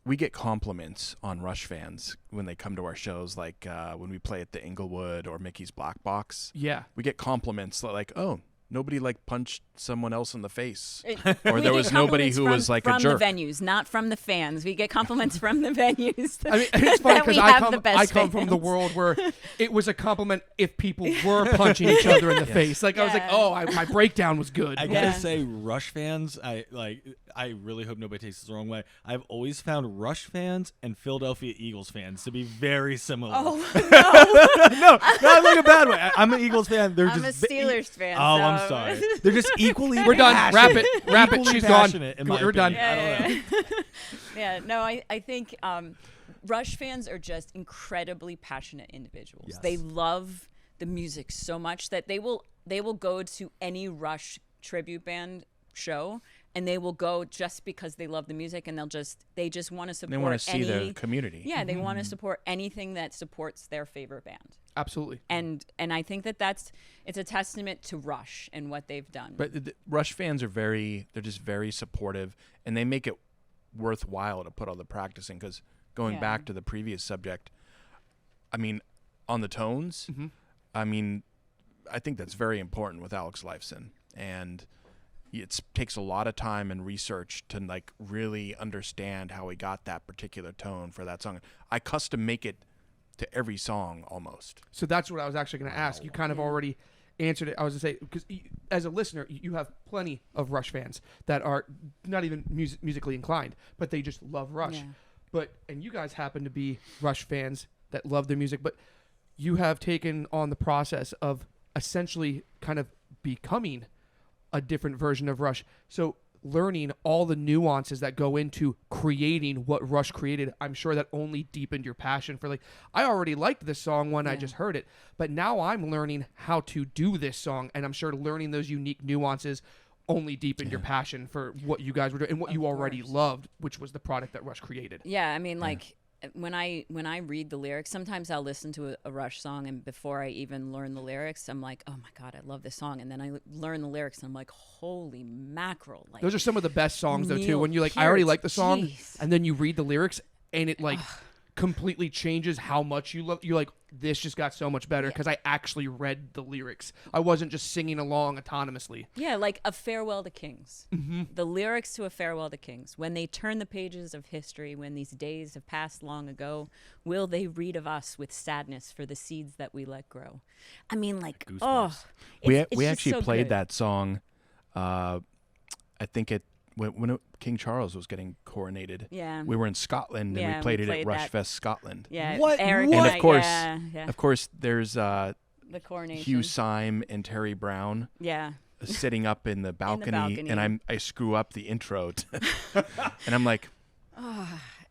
[SPEAKER 6] We get compliments on Rush fans when they come to our shows, like when we play at the Inglewood or Mickey's Black Box.
[SPEAKER 3] Yeah.
[SPEAKER 6] We get compliments like, oh, nobody like punched someone else in the face.
[SPEAKER 5] Or
[SPEAKER 6] there was nobody who was like a jerk.
[SPEAKER 5] From the venues, not from the fans. We get compliments from the venues.
[SPEAKER 3] I mean, it's funny
[SPEAKER 5] that we
[SPEAKER 3] because
[SPEAKER 5] have the best
[SPEAKER 3] I come from the
[SPEAKER 5] fans.
[SPEAKER 3] world where it was a compliment if people were punching each other in the face. Like I was like,
[SPEAKER 5] Yeah.
[SPEAKER 3] oh, my breakdown was good.
[SPEAKER 2] I gotta say, Rush fans, I really hope nobody takes this the wrong way. I've always found Rush fans and Philadelphia Eagles fans to be very similar.
[SPEAKER 5] Oh no,
[SPEAKER 2] No, not like a bad way. I'm an Eagles fan. They're
[SPEAKER 5] I'm a
[SPEAKER 2] just
[SPEAKER 5] Steelers fan.
[SPEAKER 2] Oh,
[SPEAKER 5] so.
[SPEAKER 2] I'm sorry. They're just equally.
[SPEAKER 3] We're done. Wrap it. Wrap it.
[SPEAKER 2] Equally
[SPEAKER 3] She's gone.
[SPEAKER 2] passionate, in my
[SPEAKER 3] We're done.
[SPEAKER 2] opinion. I don't know.
[SPEAKER 5] Yeah, no, I think Rush fans are just incredibly passionate individuals.
[SPEAKER 2] Yes.
[SPEAKER 5] They love the music so much that they will go to any Rush tribute band show, and they will go just because they love the music, and they just want to support.
[SPEAKER 6] They want to see the community.
[SPEAKER 5] Yeah, they want to support anything that supports their favorite band.
[SPEAKER 3] Absolutely.
[SPEAKER 5] And I think it's a testament to Rush and what they've done.
[SPEAKER 6] But the Rush fans are they're just very supportive, and they make it worthwhile to put all the practice in. Because going back to the previous subject, I mean, on the tones, I mean, I think that's very important with Alex Lifeson, and it takes a lot of time and research to like really understand how he got that particular tone for that song. I custom make it to every song almost.
[SPEAKER 3] So that's what I was actually going to ask. You kind of already answered it. I was going to say, because as a listener, you have plenty of Rush fans that are not even musically inclined, but they just love Rush.
[SPEAKER 5] Yeah.
[SPEAKER 3] And you guys happen to be Rush fans that love their music, but you have taken on the process of essentially kind of becoming a different version of Rush. So learning all the nuances that go into creating what Rush created, I'm sure that only deepened your passion for, like, I already liked this song when I just heard it, but now I'm learning how to do this song, and I'm sure learning those unique nuances only deepened your passion for what you guys were doing and what you already loved, which was the product that Rush created.
[SPEAKER 5] Yeah, I mean, like, when I read the lyrics, sometimes I'll listen to a Rush song, and before I even learn the lyrics, I'm like, oh my God, I love this song. And then I learn the lyrics, and I'm like, holy mackerel. Like,
[SPEAKER 3] Those are some of the best songs, though, too,
[SPEAKER 5] Neil
[SPEAKER 3] when you're like, I already
[SPEAKER 5] Peart,
[SPEAKER 3] like the song,
[SPEAKER 5] jeez.
[SPEAKER 3] and then you read the lyrics, and it, like, completely changes how much you love. You're like, this just got so much better because I actually read the lyrics. I wasn't just singing along autonomously.
[SPEAKER 5] Yeah, like A Farewell to Kings. The lyrics to A Farewell to Kings. When they turn the pages of history, when these days have passed long ago, will they read of us with sadness for the seeds that we let grow? I mean, like,
[SPEAKER 2] Goosebumps.
[SPEAKER 6] We
[SPEAKER 5] it's just
[SPEAKER 6] actually
[SPEAKER 5] so
[SPEAKER 6] played
[SPEAKER 5] good.
[SPEAKER 6] that song, I think when King Charles was getting coronated.
[SPEAKER 5] Yeah.
[SPEAKER 6] We were in Scotland, and
[SPEAKER 5] Yeah,
[SPEAKER 6] we played it at
[SPEAKER 5] played that.
[SPEAKER 6] Rushfest Scotland.
[SPEAKER 5] Yeah,
[SPEAKER 2] What?
[SPEAKER 5] Eric
[SPEAKER 6] And
[SPEAKER 5] and
[SPEAKER 6] of
[SPEAKER 5] I-
[SPEAKER 6] course,
[SPEAKER 5] yeah.
[SPEAKER 6] Of course, there's
[SPEAKER 5] The coronation.
[SPEAKER 6] Hugh Syme and Terry Brown
[SPEAKER 5] Yeah.
[SPEAKER 6] sitting up in the balcony,
[SPEAKER 5] balcony.
[SPEAKER 6] and I screw up the intro, and I'm like,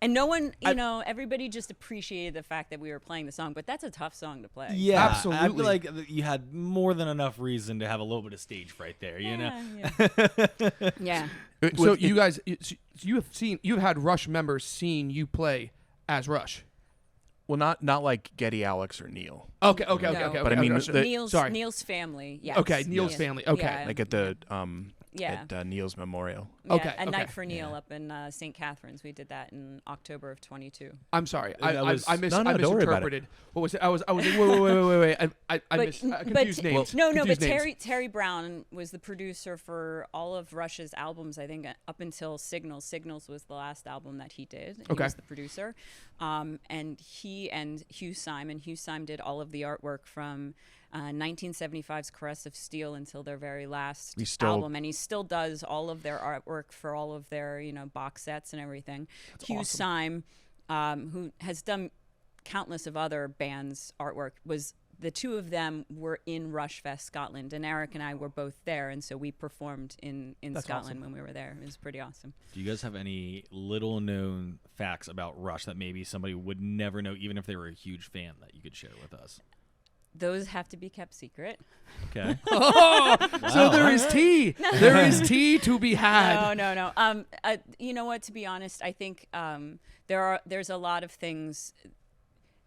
[SPEAKER 5] And no one, everybody just appreciated the fact that we were playing the song, but that's a tough song to play.
[SPEAKER 2] Yeah, I
[SPEAKER 3] Absolutely.
[SPEAKER 2] feel like you had more than enough reason to have a little bit of stage fright there, you know?
[SPEAKER 5] Yeah.
[SPEAKER 3] So you guys, you've had Rush members seeing you play as Rush.
[SPEAKER 6] well, not like Getty, Alex, or Neil,
[SPEAKER 3] Okay.
[SPEAKER 5] No.
[SPEAKER 6] But I mean,
[SPEAKER 5] Neil's
[SPEAKER 6] the-
[SPEAKER 5] Neil's family. Yes.
[SPEAKER 3] Okay, Neil's family. Okay.
[SPEAKER 5] Yeah.
[SPEAKER 6] like at the
[SPEAKER 5] Yeah.
[SPEAKER 6] at Neil's memorial.
[SPEAKER 5] Yeah,
[SPEAKER 3] Okay,
[SPEAKER 5] A Night
[SPEAKER 3] okay.
[SPEAKER 5] for Neil up in St. Catharines. We did that in October of 22.
[SPEAKER 3] I'm sorry.
[SPEAKER 2] That was-
[SPEAKER 3] I
[SPEAKER 6] No, don't worry about it.
[SPEAKER 3] misinterpreted. What was it? I was like, wait. I confused names.
[SPEAKER 5] No,
[SPEAKER 3] Confused
[SPEAKER 5] but
[SPEAKER 3] names.
[SPEAKER 5] Terry Brown was the producer for all of Rush's albums, I think, up until Signals. Signals was the last album that he did. He
[SPEAKER 3] Okay.
[SPEAKER 5] was the producer. And he and Hugh Syme did all of the artwork from 1975's Caress of Steel until their very last album. And he still does all of their artwork for all of their, box sets and everything. Hugh Syme, who has done countless of other bands' artwork, the two of them were in Rushfest Scotland, and Eric and I were both there, and so we performed in Scotland when we were there. It was pretty awesome.
[SPEAKER 2] Do you guys have any little known facts about Rush that maybe somebody would never know, even if they were a huge fan, that you could share with us?
[SPEAKER 5] Those have to be kept secret.
[SPEAKER 2] Okay.
[SPEAKER 3] So there is tea. There is tea to be had.
[SPEAKER 5] No. You know what? To be honest, I think there's a lot of things.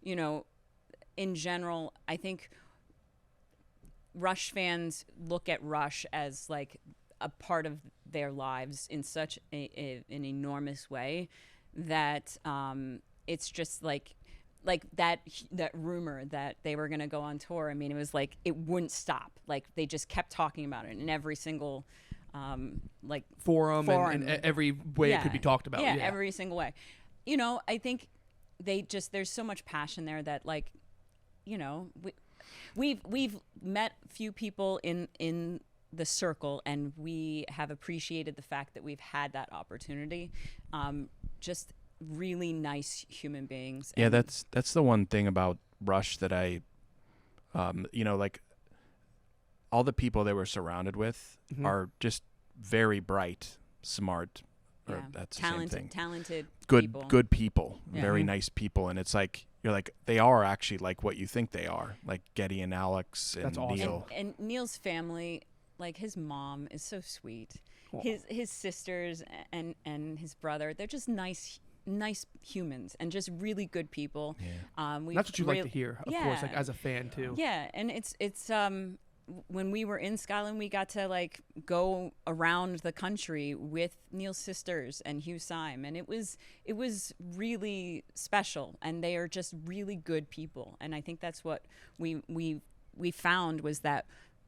[SPEAKER 5] In general, I think Rush fans look at Rush as like a part of their lives in such an enormous way that it's just like that rumor that they were going to go on tour. I mean, it was like it wouldn't stop. Like they just kept talking about it in every single
[SPEAKER 3] Forum. And every way it could be talked about.
[SPEAKER 5] Yeah, every single way. I think there's so much passion there that we've met few people in the circle, and we have appreciated the fact that we've had that opportunity. Just really nice human beings.
[SPEAKER 6] Yeah,
[SPEAKER 5] And
[SPEAKER 6] that's the one thing about Rush that I, like all the people they were surrounded with are just very bright, smart. Or
[SPEAKER 5] yeah,
[SPEAKER 6] that's the same thing.
[SPEAKER 5] talented
[SPEAKER 6] Good
[SPEAKER 5] people.
[SPEAKER 6] people, very nice people, and it's like you're like they are actually like what you think they are, like Getty and Alex and
[SPEAKER 3] That's awesome.
[SPEAKER 6] Neil.
[SPEAKER 5] And Neil's family, like his mom is so sweet.
[SPEAKER 3] Aw.
[SPEAKER 5] His sisters and his brother, they're just nice humans and just really good people.
[SPEAKER 6] Yeah.
[SPEAKER 3] That's what you like to hear, of course, like
[SPEAKER 5] Yeah.
[SPEAKER 3] as a fan too.
[SPEAKER 5] Yeah, and it's when we were in Scotland, we got to like go around the country with Neil's sisters and Hugh Syme, and it was really special. And they are just really good people, and I think that's what we found was that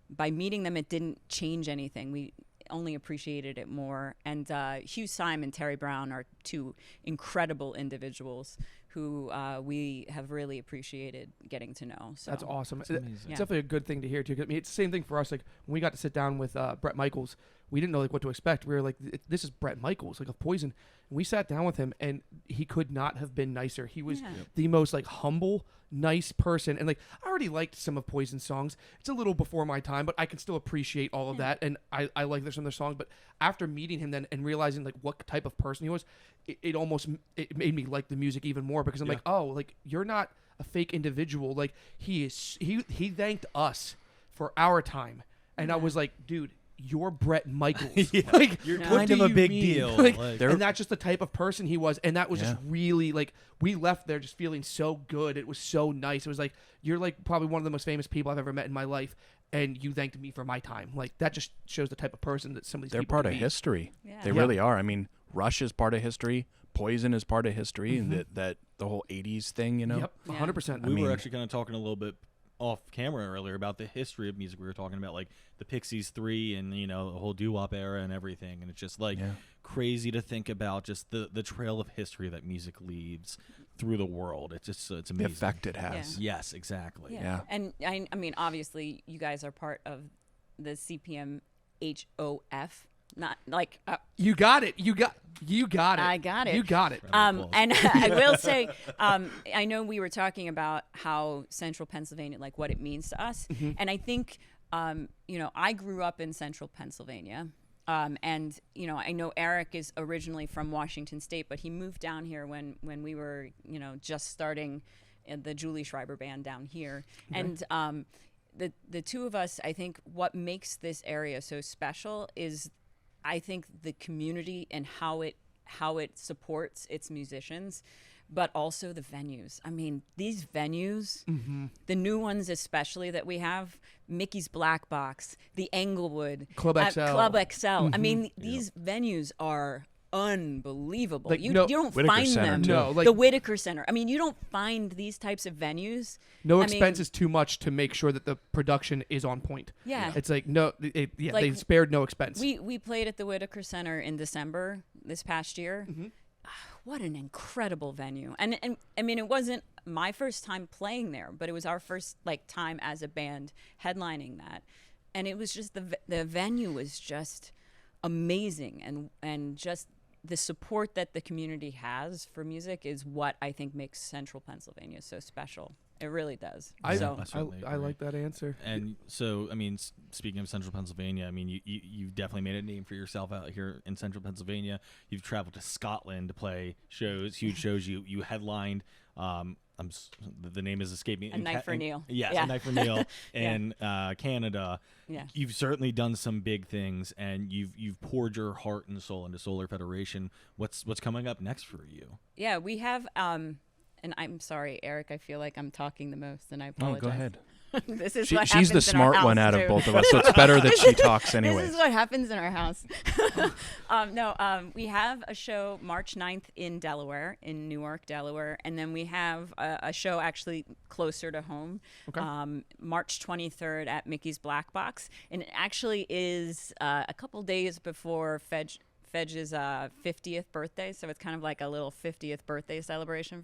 [SPEAKER 5] by meeting them, it didn't change anything. We only appreciated it more. And Hugh Syme and Terry Brown are two incredible individuals who we have really appreciated getting to know. So
[SPEAKER 3] That's awesome. It's
[SPEAKER 2] amazing.
[SPEAKER 5] Yeah.
[SPEAKER 3] definitely a good thing to hear too. 'Cause, I mean, it's the same thing for us. Like when we got to sit down with Brett Michaels, we didn't know like what to expect. We were like, this is Brett Michaels, like of Poison. And we sat down with him, and he could not have been nicer. He was the most like humble, nice person. And like I already liked some of Poison's songs. It's a little before my time, but I can still appreciate all of that. And I like some of their songs. But after meeting him then and realizing like what type of person he was, it almost made me like the music even more, because I'm like, oh, like you're not a fake individual. Like he thanked us for our time. And I was like, dude, you're Brett Michaels. Like,
[SPEAKER 2] You're
[SPEAKER 3] what
[SPEAKER 2] kind
[SPEAKER 3] do
[SPEAKER 2] of a
[SPEAKER 3] you
[SPEAKER 2] big
[SPEAKER 3] mean?
[SPEAKER 2] deal.
[SPEAKER 3] Like,
[SPEAKER 2] Like-
[SPEAKER 3] and that's just the type of person he was. And that was just
[SPEAKER 6] Yeah.
[SPEAKER 3] really like, we left there just feeling so good. It was so nice. It was like, you're like probably one of the most famous people I've ever met in my life, and you thanked me for my time. Like that just shows the type of person that some of these
[SPEAKER 6] They're
[SPEAKER 3] people
[SPEAKER 6] part
[SPEAKER 3] can
[SPEAKER 6] of
[SPEAKER 3] be.
[SPEAKER 6] history.
[SPEAKER 5] Yeah.
[SPEAKER 6] They
[SPEAKER 5] Yeah.
[SPEAKER 6] really are. I mean, Rush is part of history. Poison is part of history, and that the whole '80s thing, you know.
[SPEAKER 3] Yep, 100%.
[SPEAKER 2] We
[SPEAKER 6] mean-
[SPEAKER 2] were actually kind of talking a little bit off camera earlier about the history of music. We were talking about like the Pixies 3 and the whole doo-wop era and everything, and it's just like crazy to think about just the trail of history that music leaves through the world. It's just it's
[SPEAKER 6] The
[SPEAKER 2] amazing.
[SPEAKER 6] effect it has.
[SPEAKER 2] Yes, exactly.
[SPEAKER 6] Yeah.
[SPEAKER 5] And I mean, obviously, you guys are part of the CPMHOF. Not like
[SPEAKER 3] You got it. You got it.
[SPEAKER 5] I got it.
[SPEAKER 3] You got it.
[SPEAKER 2] Applause.
[SPEAKER 5] and I will say, I know we were talking about how Central Pennsylvania, like what it means to us, and I think, I grew up in Central Pennsylvania, and I know Eric is originally from Washington State, but he moved down here when we were, just starting the Julie Schreiber band down here, and the two of us, I think, what makes this area so special is, I think, the community and how it supports its musicians, but also the venues. I mean, these venues, the new ones especially that we have, Mickey's Black Box, the Englewood,
[SPEAKER 3] Club XL.
[SPEAKER 5] Club XL. I mean, these venues are unbelievable.
[SPEAKER 3] Like,
[SPEAKER 5] You
[SPEAKER 3] no-
[SPEAKER 5] don't
[SPEAKER 6] Whitaker
[SPEAKER 5] find
[SPEAKER 6] Center,
[SPEAKER 5] them.
[SPEAKER 6] too.
[SPEAKER 3] No, like-
[SPEAKER 5] the Whitaker Center. I mean, you don't find these types of venues.
[SPEAKER 3] No
[SPEAKER 5] I mean,
[SPEAKER 3] expense is too much to make sure that the production is on point.
[SPEAKER 5] Yeah.
[SPEAKER 3] It's like, no, they
[SPEAKER 5] Like,
[SPEAKER 3] spared no expense.
[SPEAKER 5] We played at the Whitaker Center in December this past year. What an incredible venue. And I mean, it wasn't my first time playing there, but it was our first time as a band headlining that. And it was just the venue was just amazing, and just the support that the community has for music is what I think makes Central Pennsylvania so special. It really does.
[SPEAKER 3] I
[SPEAKER 2] certainly agree.
[SPEAKER 3] like that answer.
[SPEAKER 2] And so, I mean, speaking of Central Pennsylvania, I mean, you've definitely made a name for yourself out here in Central Pennsylvania. You've traveled to Scotland to play shows, huge shows. You headlined. The name is escaping me.
[SPEAKER 5] A Night for Neil.
[SPEAKER 2] Yes,
[SPEAKER 5] Yeah.
[SPEAKER 2] A Night for Neil in Canada.
[SPEAKER 5] Yeah.
[SPEAKER 2] You've certainly done some big things, and you've poured your heart and soul into Solar Federation. What's coming up next for you?
[SPEAKER 5] Yeah, we have and I'm sorry, Eric, I feel like I'm talking the most, and I
[SPEAKER 6] Oh,
[SPEAKER 5] apologize.
[SPEAKER 6] go ahead.
[SPEAKER 5] This is
[SPEAKER 6] She's
[SPEAKER 5] what
[SPEAKER 6] the
[SPEAKER 5] happens in our
[SPEAKER 6] smart one
[SPEAKER 5] house,
[SPEAKER 6] out of
[SPEAKER 5] too.
[SPEAKER 6] both of us, so it's better that she talks anyways.
[SPEAKER 5] This is what happens in our house. We have a show March 9th in Delaware, in Newark, Delaware, and then we have a show actually closer to home, March 23rd at Mickey's Black Box, and it actually is a couple days before Fedge's 50th birthday, so it's kind of like a little 50th birthday celebration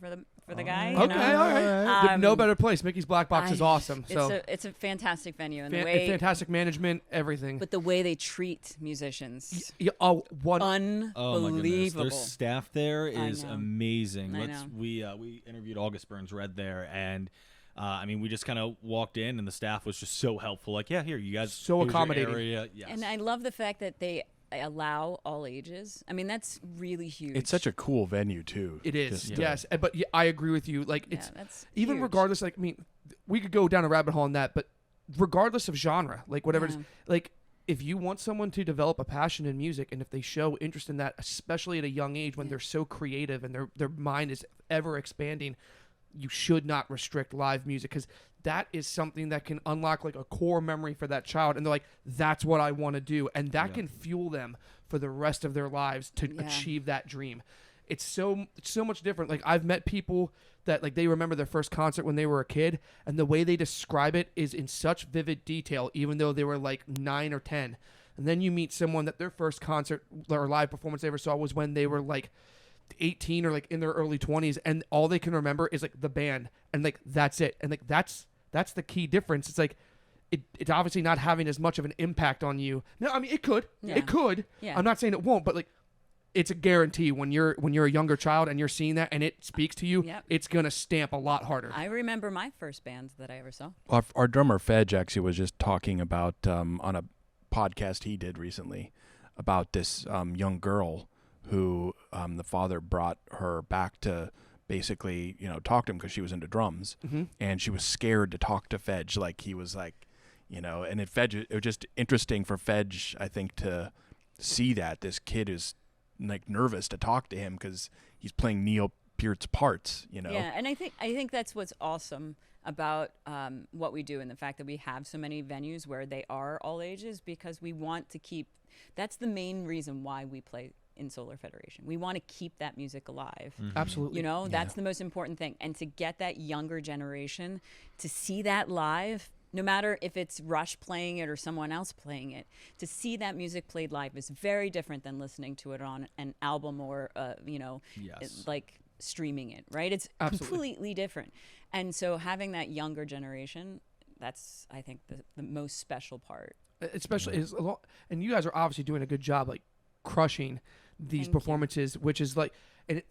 [SPEAKER 5] for the guy.
[SPEAKER 3] Okay, all right. No better place. Mickey's Black Box is awesome. So
[SPEAKER 5] it's a fantastic venue, and
[SPEAKER 3] fantastic management, everything.
[SPEAKER 5] But the way they treat musicians,
[SPEAKER 2] unbelievable.
[SPEAKER 5] unbelievable.
[SPEAKER 2] Oh my goodness. Their staff there is amazing.
[SPEAKER 5] I know.
[SPEAKER 2] We interviewed August Burns Red there, and I mean, we just kind of walked in, and the staff was just so helpful. Like, yeah, here, you guys.
[SPEAKER 3] So accommodating.
[SPEAKER 2] Area. Yes.
[SPEAKER 5] And I love the fact that they allow all ages. I mean, that's really huge.
[SPEAKER 6] It's such a cool venue too.
[SPEAKER 3] It is, yes. But I agree with you. Like, it's
[SPEAKER 5] that's
[SPEAKER 3] even
[SPEAKER 5] huge.
[SPEAKER 3] regardless. Like, I mean, we could go down a rabbit hole on that, but regardless of genre, like whatever it is, like if you want someone to develop a passion in music, and if they show interest in that, especially at a young age when they're so creative and their mind is ever expanding, you should not restrict live music, because that is something that can unlock like a core memory for that child, and they're like, that's what I want to do, and that can fuel them for the rest of their lives to achieve that dream. It's so much different. Like, I've met people that like they remember their first concert when they were a kid, and the way they describe it is in such vivid detail, even though they were like 9 or 10. And then you meet someone that their first concert or live performance they ever saw was when they were like 18 or like in their early 20s, and all they can remember is like the band, and like that's it. And like that's the key difference. It's like it's obviously not having as much of an impact on you. No, I mean it could. I'm not saying it won't, but like it's a guarantee when you're a younger child and you're seeing that and it speaks to you, it's gonna stamp a lot harder.
[SPEAKER 5] I remember my first band that I ever saw.
[SPEAKER 6] Our drummer Fedge actually was just talking about on a podcast he did recently about this young girl who the father brought her back to basically, talk to him because she was into drums, and she was scared to talk to Fedge. Like, he was like, and it was just interesting for Fedge, I think, to see that this kid is like nervous to talk to him because he's playing Neil Peart's parts,
[SPEAKER 5] Yeah, and I think that's what's awesome about what we do, and the fact that we have so many venues where they are all ages, because we want to keep. That's the main reason why we play in Solar Federation. We want to keep that music alive.
[SPEAKER 3] Absolutely.
[SPEAKER 5] That's the most important thing. And to get that younger generation to see that live, no matter if it's Rush playing it or someone else playing it, to see that music played live is very different than listening to it on an album or, like streaming it, right? It's completely different. And so having that younger generation, that's, I think, the most special part.
[SPEAKER 3] Especially is a lot, and you guys are obviously doing a good job, like crushing these performances, which is like, and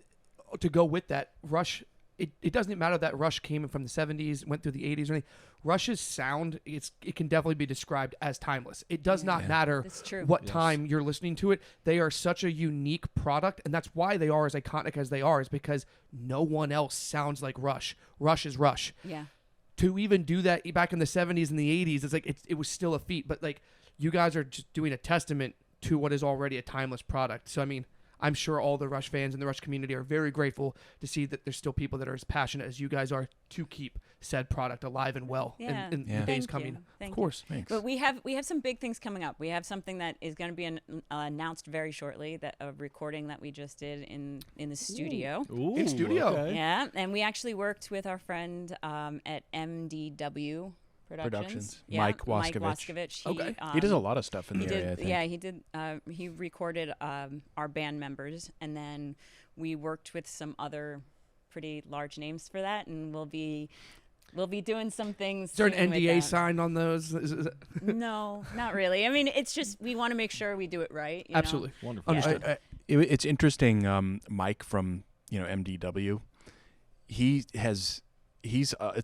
[SPEAKER 3] to go with that, Rush, it doesn't matter that Rush came from the 70s, went through the 80s or anything. Rush's sound, it can definitely be described as timeless. It does not matter what time you're listening to it. They are such a unique product, and that's why they are as iconic as they are, is because no one else sounds like Rush. Rush is Rush.
[SPEAKER 5] Yeah.
[SPEAKER 3] To even do that back in the 70s and the 80s, it's like it was still a feat. But like, you guys are just doing a testament to what is already a timeless product. So I mean, I'm sure all the Rush fans and the Rush community are very grateful to see that there's still people that are as passionate as you guys are to keep said product alive and well in the days coming.
[SPEAKER 5] Thank
[SPEAKER 3] of course.
[SPEAKER 5] You. But we have some big things coming up. We have something that is going to be announced very shortly, that a recording that we just did in the studio.
[SPEAKER 3] Ooh, in studio.
[SPEAKER 2] Okay.
[SPEAKER 5] Yeah, and we actually worked with our friend at MDW Productions. Yeah,
[SPEAKER 6] Mike Waskovich. He does a lot of stuff in the area, I think.
[SPEAKER 5] Yeah, he did. He recorded our band members, and then we worked with some other pretty large names for that, and we'll be doing some things.
[SPEAKER 3] Is there an NDA signed on those?
[SPEAKER 5] No, not really. I mean, it's just we want to make sure we do it right.
[SPEAKER 3] Absolutely.
[SPEAKER 2] Wonderful.
[SPEAKER 3] Understood.
[SPEAKER 6] It's interesting. Mike from MDW, it's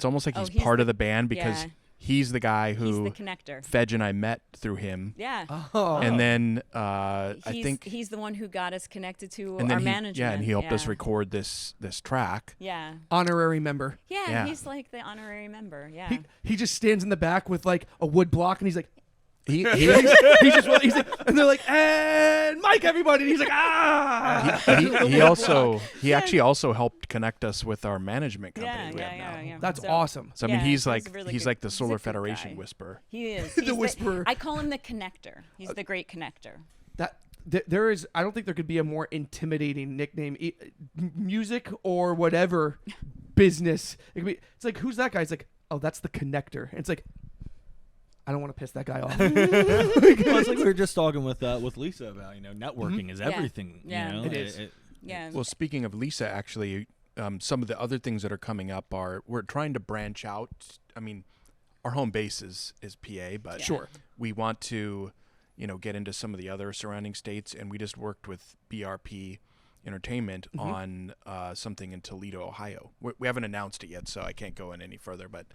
[SPEAKER 6] almost like he's part of the band, because he's the guy who
[SPEAKER 5] he's the connector.
[SPEAKER 6] Fedge and I met through him.
[SPEAKER 5] Yeah.
[SPEAKER 3] Oh.
[SPEAKER 6] And then I think
[SPEAKER 5] he's the one who got us connected to
[SPEAKER 6] our
[SPEAKER 5] management.
[SPEAKER 6] Yeah, and he helped us record this track.
[SPEAKER 5] Yeah.
[SPEAKER 3] Honorary member.
[SPEAKER 5] Yeah, he's like the honorary member. Yeah.
[SPEAKER 3] He just stands in the back with like a wood block, and he's like, he's like, and they're like, and Mike, everybody, and he's like,
[SPEAKER 6] he actually also helped connect us with our management company.
[SPEAKER 5] Yeah.
[SPEAKER 3] That's awesome.
[SPEAKER 6] So I mean, he's like the Solar Federation whisperer.
[SPEAKER 5] He is
[SPEAKER 3] the whisperer.
[SPEAKER 5] I call him the connector. He's the great connector.
[SPEAKER 3] There is, I don't think there could be a more intimidating nickname, music or whatever business. It's like, who's that guy? It's like, oh, that's the connector. And it's like, I don't want to piss that guy off.
[SPEAKER 2] Well, it's like we were just talking with Lisa about, networking is everything.
[SPEAKER 3] It is.
[SPEAKER 6] Well, speaking of Lisa, actually, some of the other things that are coming up are we're trying to branch out. I mean, our home base is PA, but
[SPEAKER 3] Sure.
[SPEAKER 6] we want to, get into some of the other surrounding states, and we just worked with BRP Entertainment on something in Toledo, Ohio. We haven't announced it yet, so I can't go in any further, but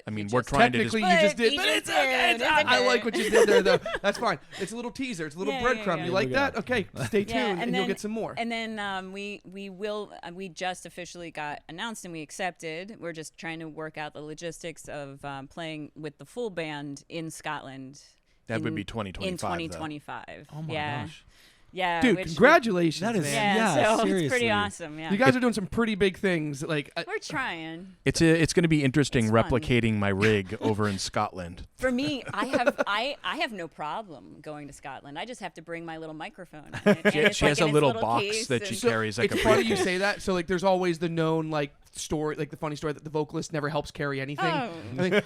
[SPEAKER 6] I mean, we're trying to
[SPEAKER 3] technically
[SPEAKER 6] just...
[SPEAKER 3] you just did,
[SPEAKER 5] you
[SPEAKER 3] but
[SPEAKER 5] just
[SPEAKER 3] it's okay.
[SPEAKER 5] did.
[SPEAKER 3] I like what you did there, though. That's fine. It's a little teaser. It's a little
[SPEAKER 5] Yeah,
[SPEAKER 3] breadcrumb.
[SPEAKER 5] yeah,
[SPEAKER 3] You
[SPEAKER 5] yeah.
[SPEAKER 3] like that? Okay, stay tuned,
[SPEAKER 5] Yeah,
[SPEAKER 3] and you'll get some more.
[SPEAKER 5] And then we just officially got announced and we accepted. We're just trying to work out the logistics of playing with the full band in Scotland.
[SPEAKER 6] That would be 2025.
[SPEAKER 5] In 2025.
[SPEAKER 2] Oh my gosh.
[SPEAKER 5] Yeah,
[SPEAKER 3] Dude,
[SPEAKER 5] which
[SPEAKER 3] congratulations,
[SPEAKER 2] That is-
[SPEAKER 3] man.
[SPEAKER 5] Yeah,
[SPEAKER 2] Yeah,
[SPEAKER 5] so
[SPEAKER 2] seriously.
[SPEAKER 5] it's pretty awesome. Yeah,
[SPEAKER 3] You guys are doing some pretty big things. Like,
[SPEAKER 5] we're trying.
[SPEAKER 6] It's going to be interesting
[SPEAKER 5] It's fun.
[SPEAKER 6] replicating my rig over in Scotland.
[SPEAKER 5] For me, I have no problem going to Scotland. I just have to bring my little microphone.
[SPEAKER 6] She has a little box that she
[SPEAKER 5] she
[SPEAKER 6] carries like
[SPEAKER 3] it's
[SPEAKER 6] a
[SPEAKER 3] funny you
[SPEAKER 6] briefcase.
[SPEAKER 3] say that. So, like, there's always the known, like, story, like the funny story that the vocalist never helps carry anything.
[SPEAKER 5] Oh.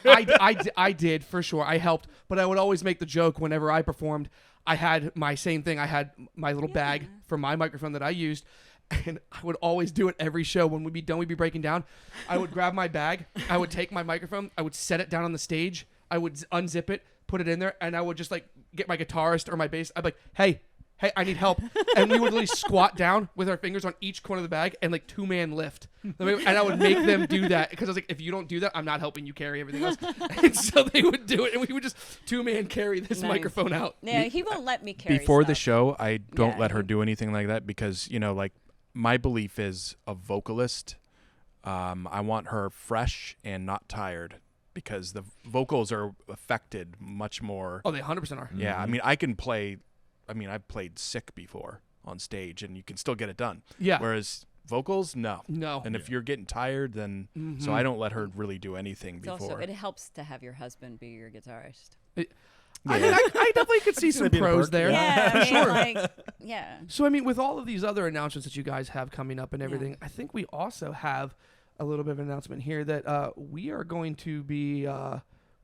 [SPEAKER 3] I think I did for sure. I helped, but I would always make the joke whenever I performed. I had my same thing. I had my little bag for my microphone that I used, and I would always do it every show. When we'd be done, we'd be breaking down. I would grab my bag. I would take my microphone. I would set it down on the stage. I would unzip it, put it in there, and I would just like get my guitarist or my bass. I'd be like, hey, I need help. And we would literally squat down with our fingers on each corner of the bag and like 2-man lift. And I would make them do that because I was like, if you don't do that, I'm not helping you carry everything else. And so they would do it, and we would just 2-man carry this
[SPEAKER 5] Nice.
[SPEAKER 3] microphone out.
[SPEAKER 5] Yeah, he won't let me carry
[SPEAKER 6] Before the
[SPEAKER 5] stuff.
[SPEAKER 6] show, I don't
[SPEAKER 5] Yeah,
[SPEAKER 6] let her do anything like that because, like my belief is a vocalist. I want her fresh and not tired because the vocals are affected much more.
[SPEAKER 3] Oh, they 100% are.
[SPEAKER 6] Yeah, I mean, I've played sick before on stage, and you can still get it done.
[SPEAKER 3] Yeah.
[SPEAKER 6] Whereas vocals, no.
[SPEAKER 3] No.
[SPEAKER 6] And if you're getting tired, then so I don't let her really do anything
[SPEAKER 5] It's
[SPEAKER 6] before.
[SPEAKER 5] also, it helps to have your husband be your guitarist.
[SPEAKER 3] I mean, I definitely could see some
[SPEAKER 2] gonna be a
[SPEAKER 3] pros
[SPEAKER 2] perk,
[SPEAKER 3] there.
[SPEAKER 5] Yeah, I mean,
[SPEAKER 3] Sure.
[SPEAKER 5] like, yeah.
[SPEAKER 3] So, I mean, with all of these other announcements that you guys have coming up and everything, I think we also have a little bit of an announcement here that we are going to be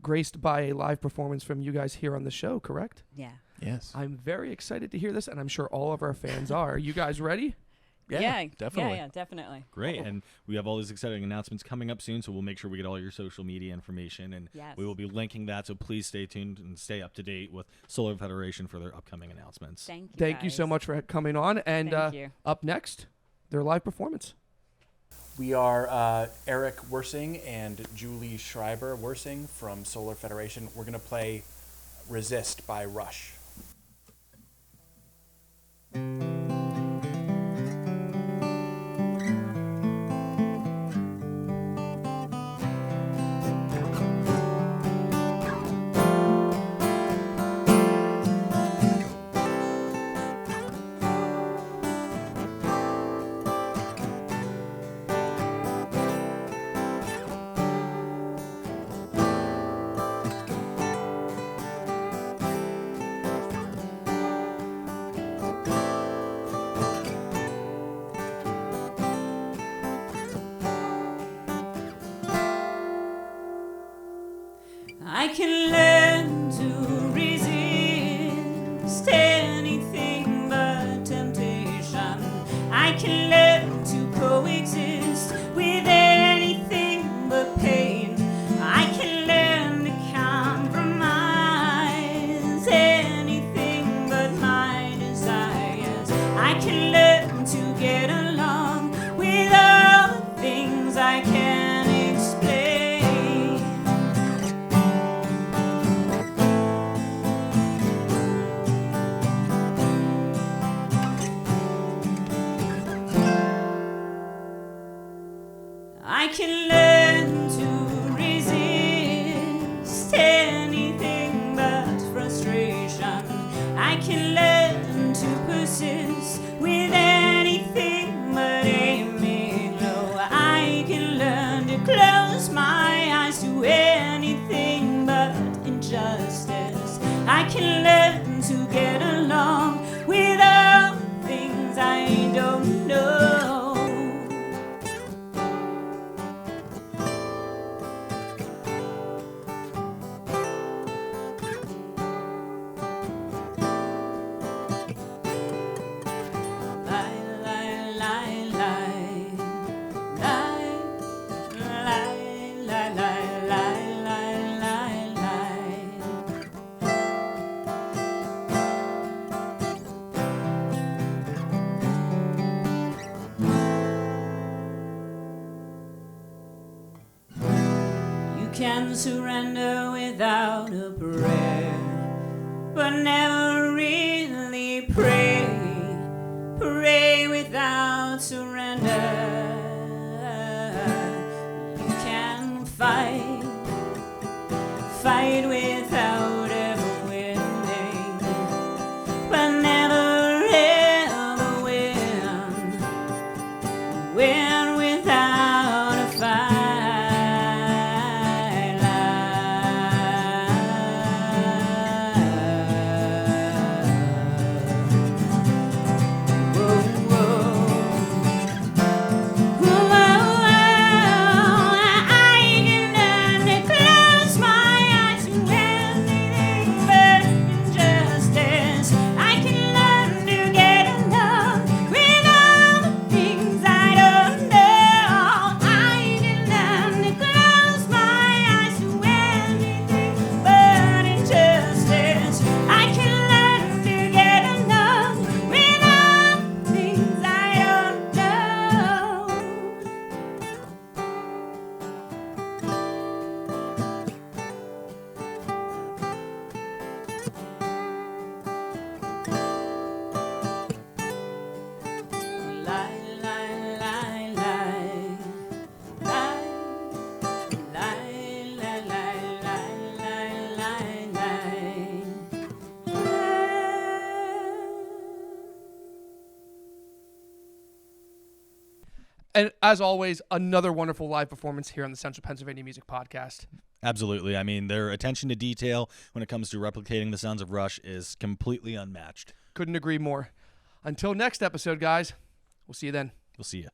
[SPEAKER 3] graced by a live performance from you guys here on the show, correct?
[SPEAKER 5] Yeah.
[SPEAKER 6] Yes.
[SPEAKER 3] I'm very excited to hear this, and I'm sure all of our fans are. You guys ready?
[SPEAKER 5] Yeah,
[SPEAKER 6] definitely.
[SPEAKER 5] Yeah, definitely.
[SPEAKER 2] Great. And we have all these exciting announcements coming up soon, so we'll make sure we get all your social media information, and
[SPEAKER 5] Yes.
[SPEAKER 2] we will be linking that, so please stay tuned and stay up to date with Solar Federation for their upcoming announcements.
[SPEAKER 5] Thank you.
[SPEAKER 3] Thank you so
[SPEAKER 5] guys.
[SPEAKER 3] much for coming on. And
[SPEAKER 5] Thank you.
[SPEAKER 3] up next, their live performance.
[SPEAKER 6] We are Eric Wersing and Julie Schreiber Wersing from Solar Federation. We're going to play Resist by Rush.
[SPEAKER 5] I can learn to resist anything but temptation. I can learn to coexist with anything but pain. I can learn to compromise anything but my desires. I can learn to get along with all the things I can't explain. can surrender without a prayer, but never really pray without surrender. You can fight without ever winning, but never ever win without a fight.
[SPEAKER 3] And as always, another wonderful live performance here on the Central Pennsylvania Music Podcast.
[SPEAKER 2] Absolutely. I mean, their attention to detail when it comes to replicating the sounds of Rush is completely unmatched.
[SPEAKER 3] Couldn't agree more. Until next episode, guys, we'll see you then.
[SPEAKER 2] We'll see you.